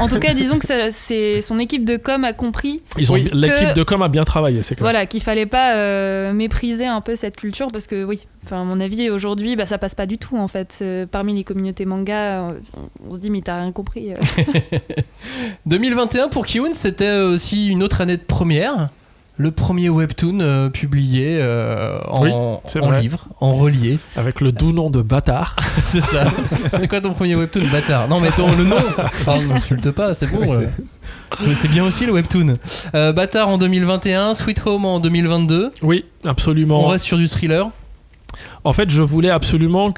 En tout cas, disons que c'est son équipe de com a compris. L'équipe de com a bien travaillé. Voilà, qu'il fallait pas mépriser un peu cette culture, parce que à mon avis aujourd'hui ça passe pas du tout, en fait. Parmi les communautés manga, on se dit mais t'as rien compris. 2021 pour Ki-hoon, c'était aussi une autre année de première. Le premier webtoon publié en livre, en relié. Avec le doux nom de Bâtard. C'est ça. C'est quoi ton premier webtoon, Bâtard? Non, mais le nom. N'insulte pas, c'est bon. C'est bien aussi le webtoon. Bâtard en 2021, Sweet Home en 2022. Oui, absolument. On reste sur du thriller. En fait, je voulais absolument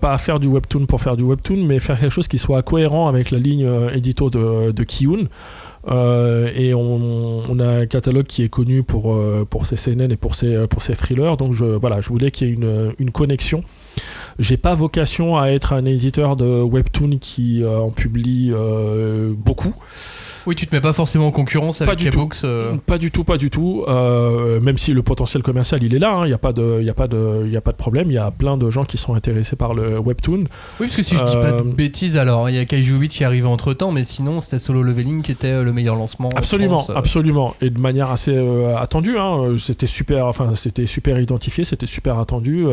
pas faire du webtoon pour faire du webtoon, mais faire quelque chose qui soit cohérent avec la ligne édito de Ki-hoon. Et on a un catalogue qui est connu pour ses seinen et pour ses thrillers, donc je voulais qu'il y ait une connexion. J'ai pas vocation à être un éditeur de webtoon qui en publie beaucoup. Oui, tu te mets pas forcément en concurrence avec K-Books. Pas du tout. Même si le potentiel commercial il est là, il y a pas de problème. Il y a plein de gens qui sont intéressés par le webtoon. Oui, parce que si je dis pas de bêtises, alors il y a Kaiju 8 qui est arrivé entre temps, mais sinon c'était Solo Leveling qui était le meilleur lancement. Absolument, et de manière assez attendue. C'était super identifié, c'était super attendu.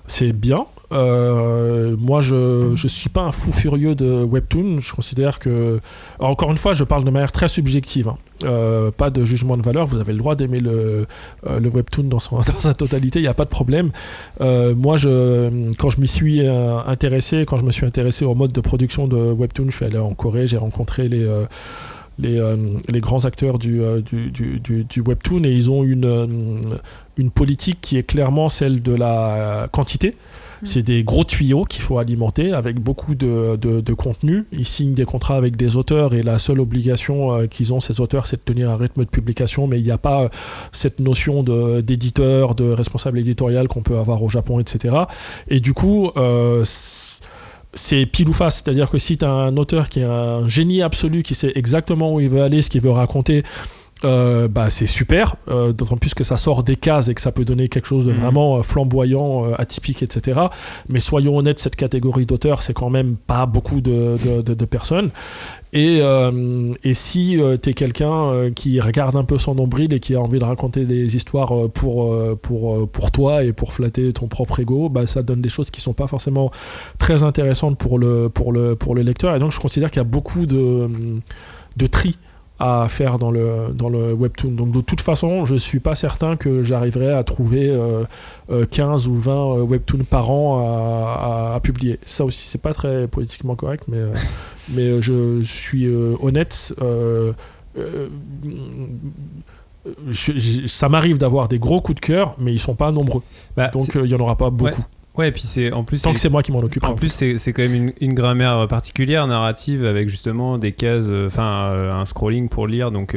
C'est bien. Moi, je suis pas un fou furieux de webtoon. Je considère que, alors, encore une fois, je parle de manière très subjective. Pas de jugement de valeur. Vous avez le droit d'aimer le webtoon dans sa totalité. Il n'y a pas de problème. Moi, quand je me suis intéressé au mode de production de webtoon, je suis allé en Corée. J'ai rencontré les grands acteurs du webtoon, et ils ont une politique qui est clairement celle de la quantité. C'est des gros tuyaux qu'il faut alimenter avec beaucoup de contenu. Ils signent des contrats avec des auteurs, et la seule obligation qu'ils ont, ces auteurs, c'est de tenir un rythme de publication, mais il n'y a pas cette notion d'éditeur, de responsable éditorial qu'on peut avoir au Japon, etc. Et du coup, c'est pile ou face, c'est-à-dire que si tu as un auteur qui est un génie absolu, qui sait exactement où il veut aller, ce qu'il veut raconter, c'est super, d'autant plus que ça sort des cases et que ça peut donner quelque chose de vraiment flamboyant, atypique, etc. Mais soyons honnêtes, cette catégorie d'auteurs, c'est quand même pas beaucoup de personnes. Et si t'es quelqu'un qui regarde un peu son nombril et qui a envie de raconter des histoires pour toi et pour flatter ton propre ego, ça donne des choses qui sont pas forcément très intéressantes pour le lecteur. Et donc je considère qu'il y a beaucoup de tri à faire dans le webtoon. Donc de toute façon, je suis pas certain que j'arriverai à trouver 15 ou 20 webtoons par an à publier. Ça aussi, c'est pas très politiquement correct, mais je suis honnête. Ça m'arrive d'avoir des gros coups de cœur, mais ils sont pas nombreux. Donc il y en aura pas beaucoup. Ouais, et puis c'est en plus. Tant que c'est moi qui m'en occupe. En plus, c'est quand même une grammaire particulière, narrative, avec justement des cases, un scrolling pour lire. Donc,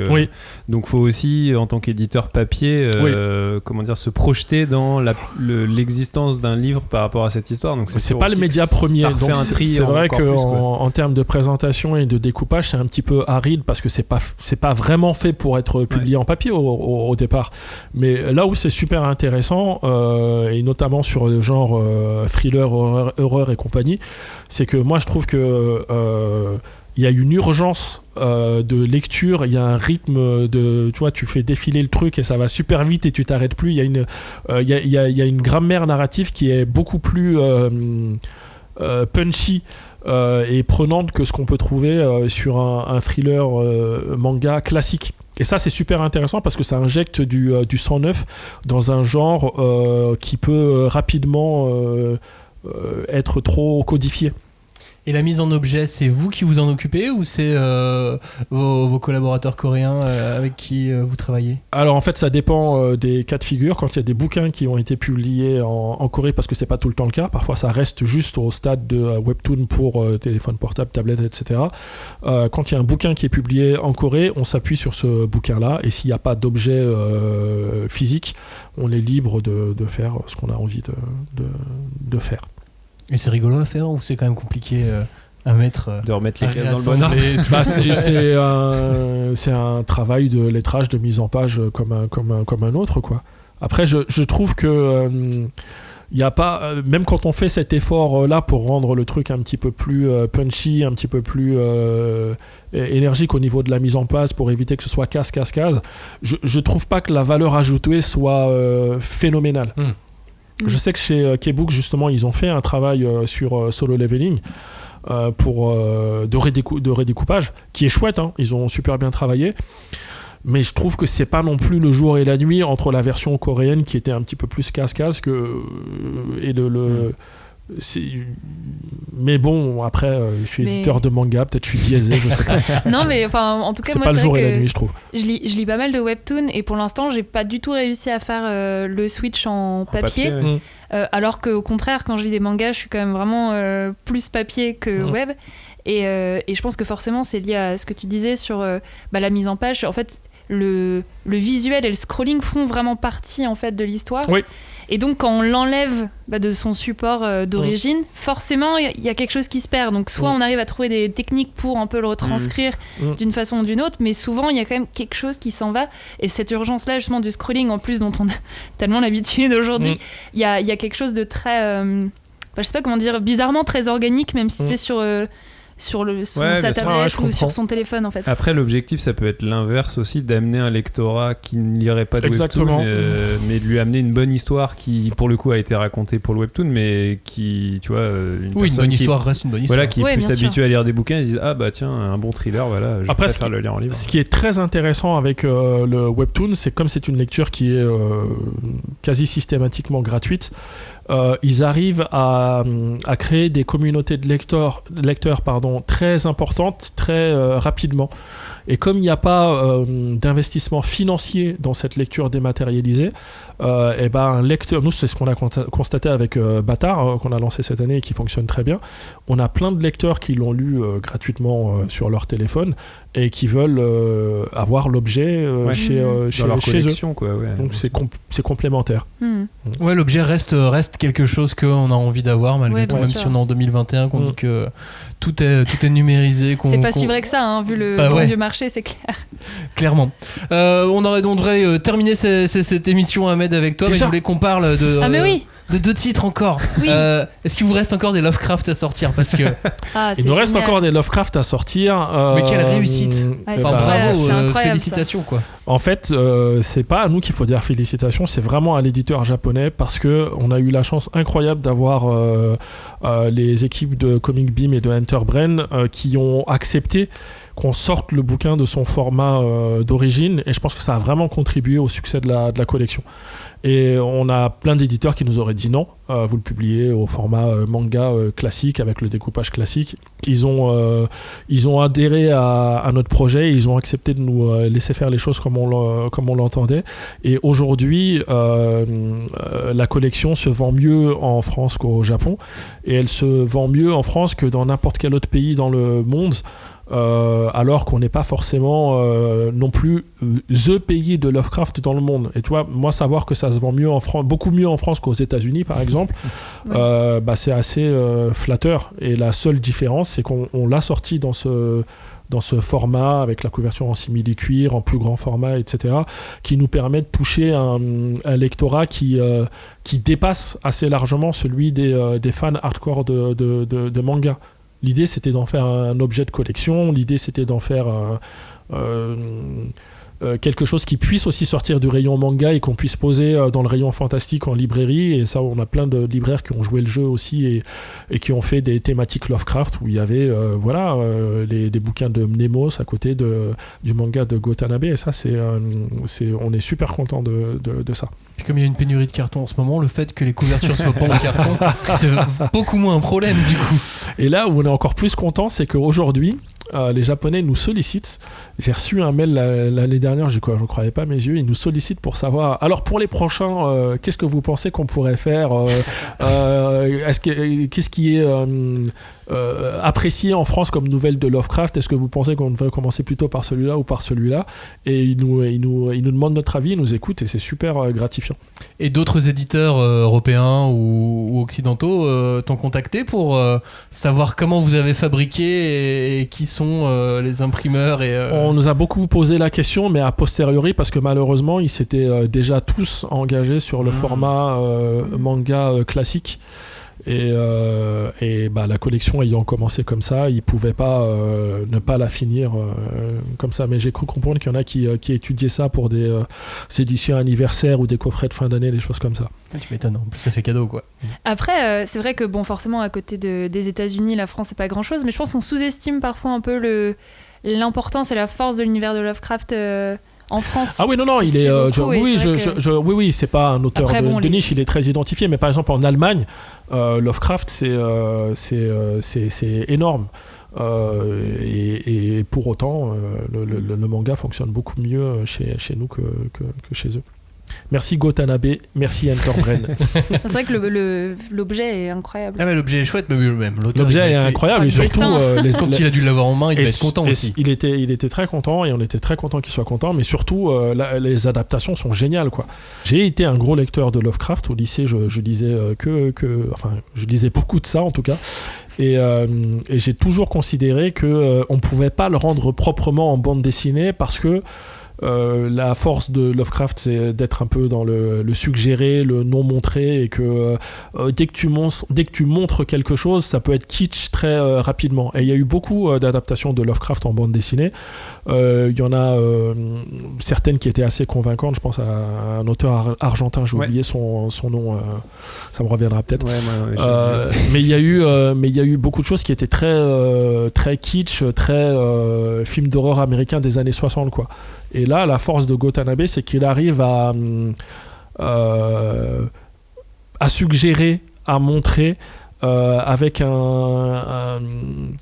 donc faut aussi, en tant qu'éditeur papier, se projeter dans l'existence d'un livre par rapport à cette histoire. Donc c'est pas le média premier. Donc c'est vrai qu'en termes de présentation et de découpage, c'est un petit peu aride parce que c'est pas vraiment fait pour être publié en papier au départ. Mais là où c'est super intéressant, et notamment sur le genre thriller, horreur et compagnie, c'est que moi je trouve que il y a une urgence de lecture, il y a un rythme de, tu vois, tu fais défiler le truc et ça va super vite et tu t'arrêtes plus. Il y a une grammaire narrative qui est beaucoup plus punchy et prenante que ce qu'on peut trouver sur un thriller manga classique. Et ça, c'est super intéressant parce que ça injecte du sang neuf dans un genre qui peut rapidement être trop codifié. Et la mise en objet, c'est vous qui vous en occupez ou c'est vos collaborateurs coréens avec qui vous travaillez ? Alors en fait, ça dépend des cas de figure. Quand il y a des bouquins qui ont été publiés en Corée, parce que c'est pas tout le temps le cas, parfois ça reste juste au stade de webtoon pour téléphone portable, tablette, etc. Quand il y a un bouquin qui est publié en Corée, on s'appuie sur ce bouquin-là, et s'il n'y a pas d'objet physique, on est libre de faire ce qu'on a envie de faire. Et c'est rigolo à faire ou c'est quand même compliqué à mettre de remettre les cases dans le bon ordre? C'est un travail de lettrage, de mise en page comme un autre, quoi. Après, je trouve que y a pas, même quand on fait cet effort là pour rendre le truc un petit peu plus punchy, un petit peu plus énergique au niveau de la mise en place, pour éviter que ce soit case, je trouve pas que la valeur ajoutée soit phénoménale. Je sais que chez K-Books, justement, ils ont fait un travail sur Solo Leveling de redécoupage, qui est chouette, hein. Ils ont super bien travaillé. Mais je trouve que c'est pas non plus le jour et la nuit entre la version coréenne qui était un petit peu plus casse-casse et mais bon, après je suis éditeur de manga, peut-être je suis biaisé, je sais pas. Non, mais enfin, en tout cas, c'est moi, pas le c'est jour vrai et que la nuit, je trouve. Je lis pas mal de webtoons et pour l'instant, j'ai pas du tout réussi à faire le switch en papier. Alors qu'au contraire, quand je lis des mangas, je suis quand même vraiment plus papier que web. Et je pense que forcément, c'est lié à ce que tu disais sur la mise en page. En fait, le visuel et le scrolling font vraiment partie en fait de l'histoire. Oui. Et donc quand on l'enlève de son support d'origine, forcément il y a quelque chose qui se perd. Donc soit on arrive à trouver des techniques pour un peu le retranscrire d'une façon ou d'une autre, mais souvent il y a quand même quelque chose qui s'en va. Et cette urgence-là justement du scrolling, en plus dont on a tellement l'habitude aujourd'hui, il y a quelque chose de très, je sais pas comment dire, bizarrement très organique, même si c'est sur sa tablette ou sur son téléphone en fait. Après l'objectif ça peut être l'inverse aussi, d'amener un lectorat qui ne lirait pas de webtoon, mais de lui amener une bonne histoire qui pour le coup a été racontée pour le webtoon, mais qui tu vois une bonne histoire reste une bonne histoire. Voilà, qui est plus habitué à lire des bouquins et se disent ah bah tiens un bon thriller, voilà, je préfère le lire en livre. Ce qui est très intéressant avec le webtoon, c'est comme c'est une lecture qui est quasi systématiquement gratuite, ils arrivent à créer des communautés de lecteurs très importantes, très rapidement. Et comme il n'y a pas d'investissement financier dans cette lecture dématérialisée, et ben un lecteur, nous c'est ce qu'on a constaté avec Bâtard, qu'on a lancé cette année et qui fonctionne très bien. On a plein de lecteurs qui l'ont lu gratuitement sur leur téléphone et qui veulent avoir l'objet chez leur chez collection, eux. Quoi, ouais. Donc c'est complémentaire. Ouais, l'objet reste quelque chose qu'on a envie d'avoir malgré tout, même si on est en 2021, qu'on dit que tout est numérisé. C'est pas si vrai que ça, hein, vu le temps du marché, c'est clair. Clairement. On devrait terminer cette émission, Ahmed, avec toi, mais je voulais qu'on parle de... Ah mais oui, de 2 titres encore. Oui. Est-ce qu'il vous reste encore des Lovecraft à sortir? Parce que il nous reste encore des Lovecraft à sortir. Mais quelle réussite! Bravo, félicitations quoi. En fait, c'est pas à nous qu'il faut dire félicitations, c'est vraiment à l'éditeur japonais, parce que on a eu la chance incroyable d'avoir les équipes de Comic Beam et de Enterbrain qui ont accepté qu'on sorte le bouquin de son format d'origine, et je pense que ça a vraiment contribué au succès de la collection. Et on a plein d'éditeurs qui nous auraient dit non, vous le publiez au format manga classique avec le découpage classique. Ils ont adhéré à notre projet, et ils ont accepté de nous laisser faire les choses comme on l'entendait. Et aujourd'hui, la collection se vend mieux en France qu'au Japon, et elle se vend mieux en France que dans n'importe quel autre pays dans le monde. Alors qu'on n'est pas forcément non plus the pays de Lovecraft dans le monde. Et tu vois, moi, savoir que ça se vend mieux en France, beaucoup mieux en France qu'aux États-Unis par exemple, c'est assez flatteur. Et la seule différence, c'est qu'on l'a sorti dans ce format, avec la couverture en simili-cuir, en plus grand format, etc., qui nous permet de toucher un lectorat qui dépasse assez largement celui des fans hardcore de manga. L'idée, c'était d'en faire un objet de collection. L'idée, c'était d'en faire quelque chose qui puisse aussi sortir du rayon manga et qu'on puisse poser dans le rayon fantastique en librairie. Et ça, on a plein de libraires qui ont joué le jeu aussi et qui ont fait des thématiques Lovecraft où il y avait des bouquins de Mnemos à côté du manga de Gotanabe. Et ça, on est super content de ça. Puis comme il y a une pénurie de carton en ce moment, le fait que les couvertures soient pas en carton, c'est beaucoup moins un problème du coup. Et là où on est encore plus content, c'est qu'aujourd'hui, les Japonais nous sollicitent. J'ai reçu un mail l'année dernière, je ne croyais pas mes yeux. Ils nous sollicitent pour savoir, alors pour les prochains, qu'est-ce que vous pensez qu'on pourrait faire, qu'est-ce qui est apprécié en France comme nouvelle de Lovecraft? Est-ce que vous pensez qu'on devrait commencer plutôt par celui-là ou par celui-là? Et ils nous demandent notre avis, ils nous écoutent, et c'est super gratifiant. Et d'autres éditeurs européens ou occidentaux t'ont contacté pour savoir comment vous avez fabriqué et qui sont les imprimeurs On nous a beaucoup posé la question, mais a posteriori, parce que malheureusement ils s'étaient déjà tous engagés sur le format manga classique. Et la collection ayant commencé comme ça, ils ne pouvaient pas ne pas la finir comme ça. Mais j'ai cru comprendre qu'il y en a qui étudiaient ça pour des éditions anniversaires ou des coffrets de fin d'année, des choses comme ça. Tu m'étonnes, en plus ça fait cadeau quoi. Après, c'est vrai que forcément à côté des États-Unis, la France c'est pas grand-chose, mais je pense qu'on sous-estime parfois un peu l'importance et la force de l'univers de Lovecraft. En France. Ah oui, non, il est. Oui, c'est pas un auteur de niche, il est très identifié. Mais par exemple, en Allemagne, Lovecraft, c'est énorme. Et pour autant, le manga fonctionne beaucoup mieux chez nous que chez eux. Merci Gotanabe, merci Enterbren. C'est vrai que l'objet est incroyable. Ah mais l'objet est chouette, mais même l'auteur. L'objet est incroyable et surtout quand il a dû l'avoir en main, il devait être content aussi. Il était très content et on était très content qu'il soit content, mais surtout les adaptations sont géniales quoi. J'ai été un gros lecteur de Lovecraft au lycée, je lisais je lisais beaucoup de ça en tout cas. Et j'ai toujours considéré que on pouvait pas le rendre proprement en bande dessinée parce que la force de Lovecraft c'est d'être un peu dans le suggéré, le non montré et que dès que tu montres quelque chose ça peut être kitsch très rapidement et il y a eu beaucoup d'adaptations de Lovecraft en bande dessinée. Il y en a certaines qui étaient assez convaincantes, je pense à un auteur argentin, j'ai oublié son nom, ça me reviendra peut-être. Mais il y a eu beaucoup de choses qui étaient très kitsch, très film d'horreur américain des années 60 quoi. Et là, la force de Gotanabe, c'est qu'il arrive à suggérer, à montrer avec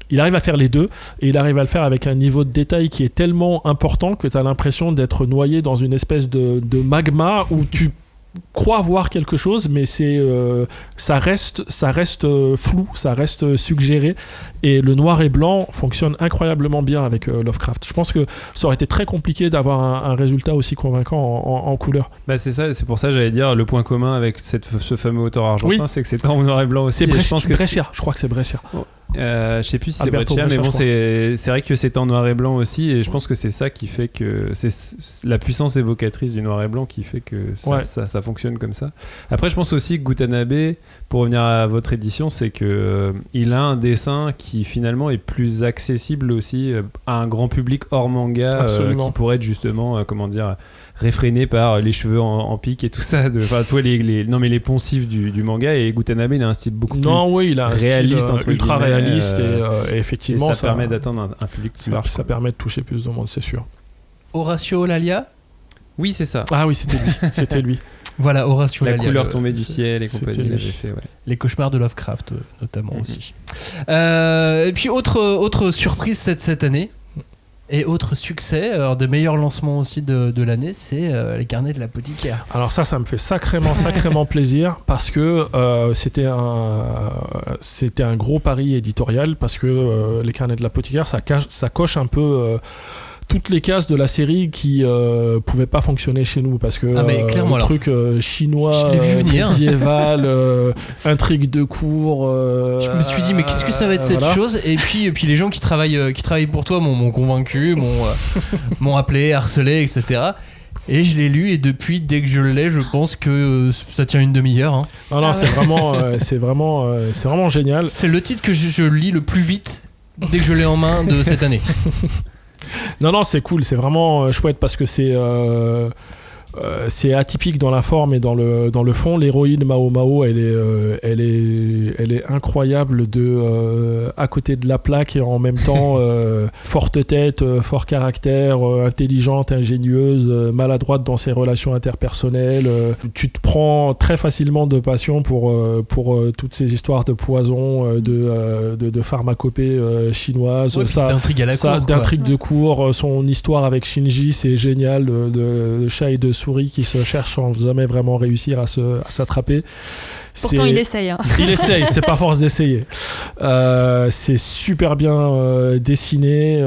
il arrive à faire les deux et il arrive à le faire avec un niveau de détail qui est tellement important que tu as l'impression d'être noyé dans une espèce de magma où tu crois voir quelque chose mais ça reste flou, ça reste suggéré et le noir et blanc fonctionne incroyablement bien avec Lovecraft. Je pense que ça aurait été très compliqué d'avoir un résultat aussi convaincant en couleur. Bah c'est ça, c'est pour ça j'allais dire le point commun avec ce fameux auteur argentin, c'est que c'était en noir et blanc aussi. C'est Brescia, je crois que c'est Brescia. Je sais plus si c'est Brescia, mais bon, c'est vrai que c'était en noir et blanc aussi, et je pense que c'est ça qui fait que c'est la puissance évocatrice du noir et blanc qui fait que ça fonctionne comme ça. Après, je pense aussi que Gutanabe, pour revenir à votre édition, c'est que il a un dessin qui finalement est plus accessible aussi à un grand public hors manga, qui pourrait être justement, réfréné par les cheveux en pique et tout ça, les poncifs du manga. Et Gutanabe, il a un style beaucoup plus il a un réaliste, style ultra réaliste et effectivement et ça permet d'atteindre un public plus large. Ça permet de toucher plus de monde, c'est sûr. Horacio Lalia. Oui, c'est ça. Ah oui, c'était lui. Voilà, Horacio La Lalia. La couleur tombée du ciel et compagnie, il avait fait. Les cauchemars de Lovecraft, notamment aussi. Et puis, autre surprise cette année, et autre succès, de meilleurs lancements aussi de l'année, c'est les carnets de l'apothicaire. Alors ça me fait sacrément plaisir parce que c'était un gros pari éditorial parce que les carnets de l'apothicaire, ça coche un peu toutes les cases de la série qui pouvaient pas fonctionner chez nous parce que le truc chinois, médiéval, intrigue de cour. Je me suis dit mais qu'est-ce que ça va être cette chose, et puis les gens qui travaillent pour toi m'ont convaincu, m'ont appelé, harcelé, etc. Et je l'ai lu et depuis, dès que je l'ai, je pense que ça tient une demi-heure. Hein. Non, c'est vraiment génial. C'est le titre que je lis le plus vite dès que je l'ai en main de cette année. Non, c'est cool, c'est vraiment chouette parce que c'est atypique dans la forme et dans le fond. L'héroïne Mao, elle est incroyable à côté de la plaque et en même temps forte tête, fort caractère, intelligente, ingénieuse, maladroite dans ses relations interpersonnelles. Tu te prends très facilement de passion pour toutes ces histoires de poison, de pharmacopée chinoise, d'intrigue à la cour, d'intrigue de cour. Son histoire avec Shinji, c'est génial, de chat et de souris qui se cherchent sans jamais vraiment réussir à s'attraper. Pourtant il essaye. Il essaye, c'est pas force d'essayer. C'est super bien dessiné,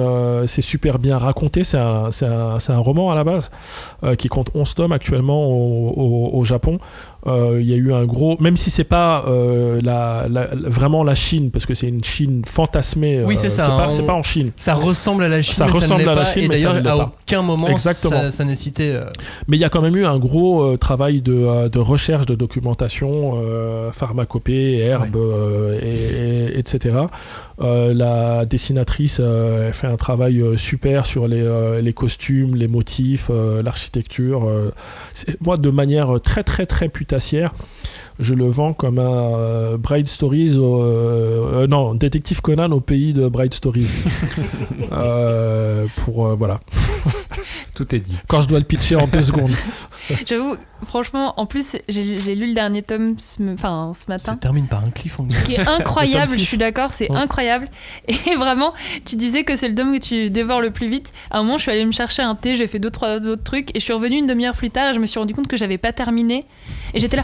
c'est super bien raconté. C'est un roman à la base qui compte 11 tomes actuellement au Japon. Il y a eu un gros, même si c'est pas vraiment la Chine, parce que c'est une Chine fantasmée. Oui, c'est ça. C'est pas en Chine. Ça ressemble à la Chine, mais ça ne l'est pas. Et d'ailleurs, à aucun moment ça n'est cité. Mais il y a quand même eu un gros travail de recherche, de documentation, pharmacopée, herbes, etc. La dessinatrice fait un travail super sur les costumes, les motifs, l'architecture. Moi, de manière très très très putassière, je le vends comme un Bright Stories, non, Détective Conan au pays de Bright Stories. Voilà. Tout est dit. Quand je dois le pitcher en 2 secondes. J'avoue, franchement, en plus, j'ai lu le dernier tome ce matin. Ça termine par un cliffhanger. Qui est incroyable, je suis d'accord, c'est incroyable. Et vraiment, tu disais que c'est le tome que tu dévores le plus vite. À un moment, je suis allée me chercher un thé, j'ai fait 2-3 autres trucs, et je suis revenue une demi-heure plus tard et je me suis rendu compte que j'avais pas terminé. Et j'étais là,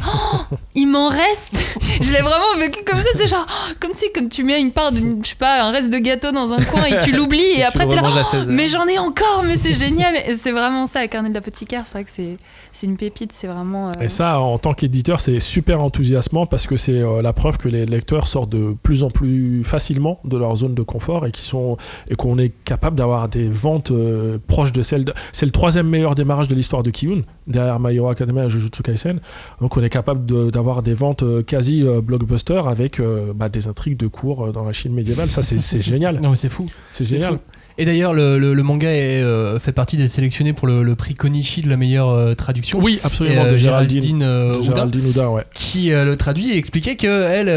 il m'en reste. Je l'ai vraiment vécu comme ça, c'est genre, comme si comme tu mets une part d'une, je sais pas, un reste de gâteau dans un coin et tu l'oublies, et après t'es là, mais j'en ai encore, mais c'est génial. Et c'est vraiment ça, le carnet de l'apothicaire, c'est vrai que c'est une pépite, c'est vraiment... Et ça, en tant qu'éditeur, c'est super enthousiasmant parce que c'est la preuve que les lecteurs sortent de plus en plus facilement de leur zone de confort et qu'on est capable d'avoir des ventes proches de celles... C'est le 3e meilleur démarrage de l'histoire de Ki-Hoon, derrière My Hero Academia et Jujutsu Kaisen. Donc on est capable d'avoir des ventes quasi blockbuster avec des intrigues de cours dans la Chine médiévale. Ça, c'est génial. Non, mais c'est fou. C'est génial. Fou. Et d'ailleurs, le manga fait partie des sélectionnés pour le prix Konichi de la meilleure traduction. Oui, absolument, de Géraldine Ouda, ouais. Qui le traduit et expliquait qu'elle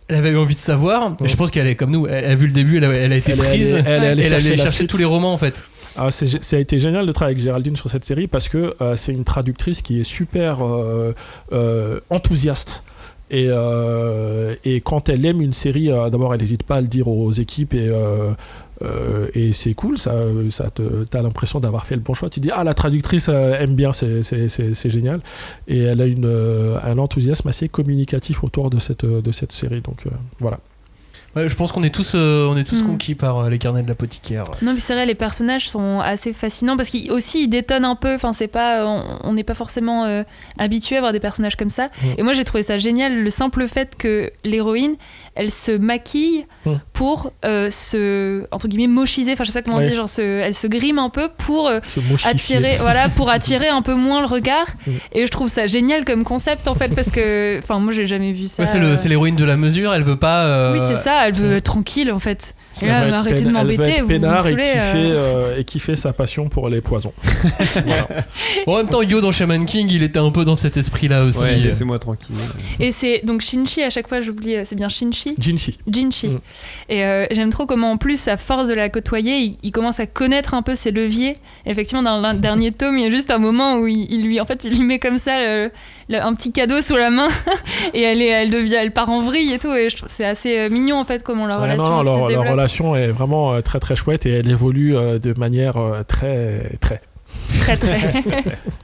avait eu envie de savoir. Et je pense qu'elle est comme nous, elle a vu le début, elle a été prise. Elle allait chercher tous les romans en fait. Ah, ça a été génial de travailler avec Géraldine sur cette série parce que c'est une traductrice qui est super enthousiaste. Et quand elle aime une série, d'abord elle n'hésite pas à le dire aux équipes et c'est cool, t'as l'impression d'avoir fait le bon choix. Tu dis la traductrice aime bien, c'est génial, et elle a un enthousiasme assez communicatif autour de cette série, donc voilà. Ouais, je pense qu'on est tous conquis par les carnets de l'apothicaire. Non, mais c'est vrai, les personnages sont assez fascinants parce qu'ils détonnent un peu. Enfin, c'est pas, on n'est pas forcément habitué à voir des personnages comme ça. Et moi, j'ai trouvé ça génial, le simple fait que l'héroïne, elle se maquille pour entre guillemets mochiser. Enfin, je sais pas comment on dit, genre elle se grime un peu pour attirer un peu moins le regard. Et je trouve ça génial comme concept en fait parce que, enfin, moi, j'ai jamais vu ça. Ouais, c'est l'héroïne de la mesure. Elle veut pas. Oui, c'est ça. Elle veut être tranquille en fait. Et là, arrêtez de m'embêter. Elle veut être peinard et qui fait sa passion pour les poisons. Voilà. Bon, en même temps, Yo dans Shaman King, il était un peu dans cet esprit-là aussi. Ouais, laissez-moi tranquille. Et c'est donc Shinji, à chaque fois j'oublie, c'est bien Jinshi. Jinshi. Et j'aime trop comment en plus, à force de la côtoyer, il commence à connaître un peu ses leviers. Et effectivement, dans le dernier tome, il y a juste un moment où il lui met comme ça un petit cadeau sous la main et elle part en vrille et tout. Et je trouve c'est assez mignon en fait comment leur relation se développe. Leur relation est vraiment très très chouette et elle évolue de manière très.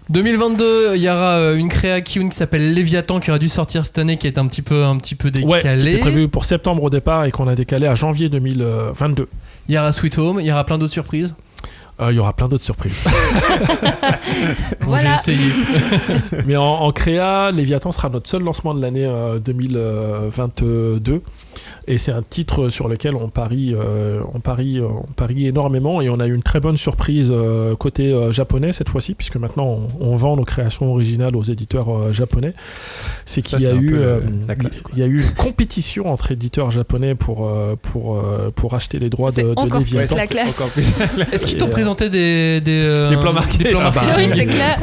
2022, il y aura une créa Ki-Hoon qui s'appelle Léviathan qui aurait dû sortir cette année, qui est un petit peu décalée. Ouais, qui était prévu pour septembre au départ et qu'on a décalé à janvier 2022. Il y aura Sweet Home, il y aura plein d'autres surprises. Il y aura plein d'autres surprises. Voilà. J'ai essayé. Mais en créa, Léviathan sera notre seul lancement de l'année 2022. Et c'est un titre sur lequel on parie énormément. Et on a eu une très bonne surprise côté japonais cette fois-ci, puisque maintenant on vend nos créations originales aux éditeurs japonais. C'est qu'il y a eu une compétition entre éditeurs japonais pour acheter les droits de Léviathan. La classe. Est-ce qu'ils t'ont présenté des plans marqués? Oui, c'est clair.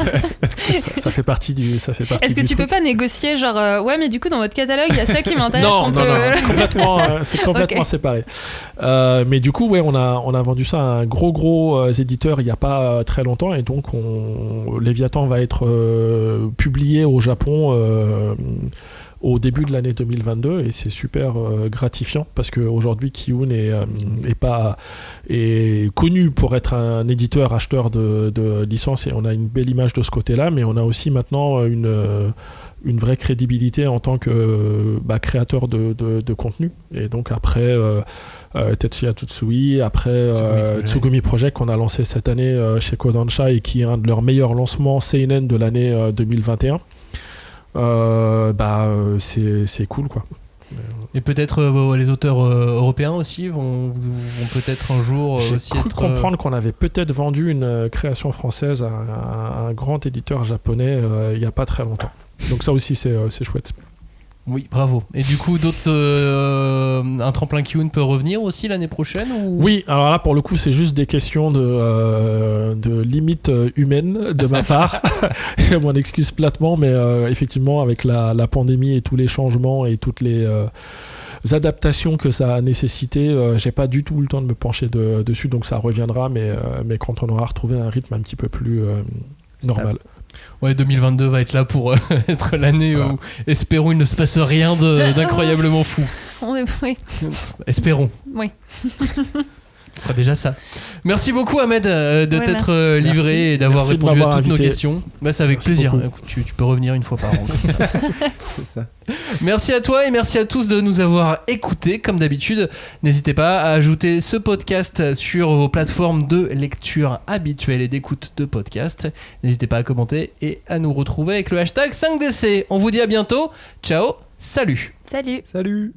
Ça fait partie du truc. Est-ce que tu peux pas négocier genre ouais, mais du coup dans votre catalogue il y a ça qui m'intéresse? Non, c'est complètement séparé. Mais du coup, ouais, on a vendu ça à un gros éditeur il y a pas très longtemps, et donc Léviathan va être publié au Japon au début de l'année 2022, et c'est super gratifiant parce qu'aujourd'hui Ki-Hoon est connu pour être un éditeur acheteur de licences, et on a une belle image de ce côté-là, mais on a aussi maintenant une vraie crédibilité en tant que créateur de contenu. Et donc après Tetsuya Tsutsui, après Tsugumi Project qu'on a lancé cette année chez Kodansha et qui est un de leurs meilleurs lancements seinen de l'année 2021. C'est cool quoi. Et peut-être les auteurs européens aussi vont peut-être un jour J'ai aussi cru comprendre qu'on avait peut-être vendu une création française à un grand éditeur japonais il n'y a pas très longtemps. Donc ça aussi c'est chouette. Oui, bravo. Et du coup, un tremplin Kiyun peut revenir aussi l'année prochaine ou... Oui, alors là, pour le coup, c'est juste des questions de limites humaines de ma part. Je m'en excuse platement, mais effectivement, avec la pandémie et tous les changements et toutes les adaptations que ça a nécessité, j'ai pas du tout eu le temps de me pencher dessus, donc ça reviendra, mais quand on aura retrouvé un rythme un petit peu plus normal. Ouais, 2022 va être là pour être l'année où, espérons, il ne se passe rien d'incroyablement fou. Oui. Espérons. Oui. Ce sera déjà ça. Merci beaucoup Ahmed de t'être livré et d'avoir répondu à toutes nos questions. C'est avec plaisir. Écoute, tu peux revenir une fois par an. C'est ça. Merci à toi et merci à tous de nous avoir écoutés comme d'habitude. N'hésitez pas à ajouter ce podcast sur vos plateformes de lecture habituelles et d'écoute de podcasts. N'hésitez pas à commenter et à nous retrouver avec le hashtag 5DC. On vous dit à bientôt. Ciao, salut. Salut. Salut.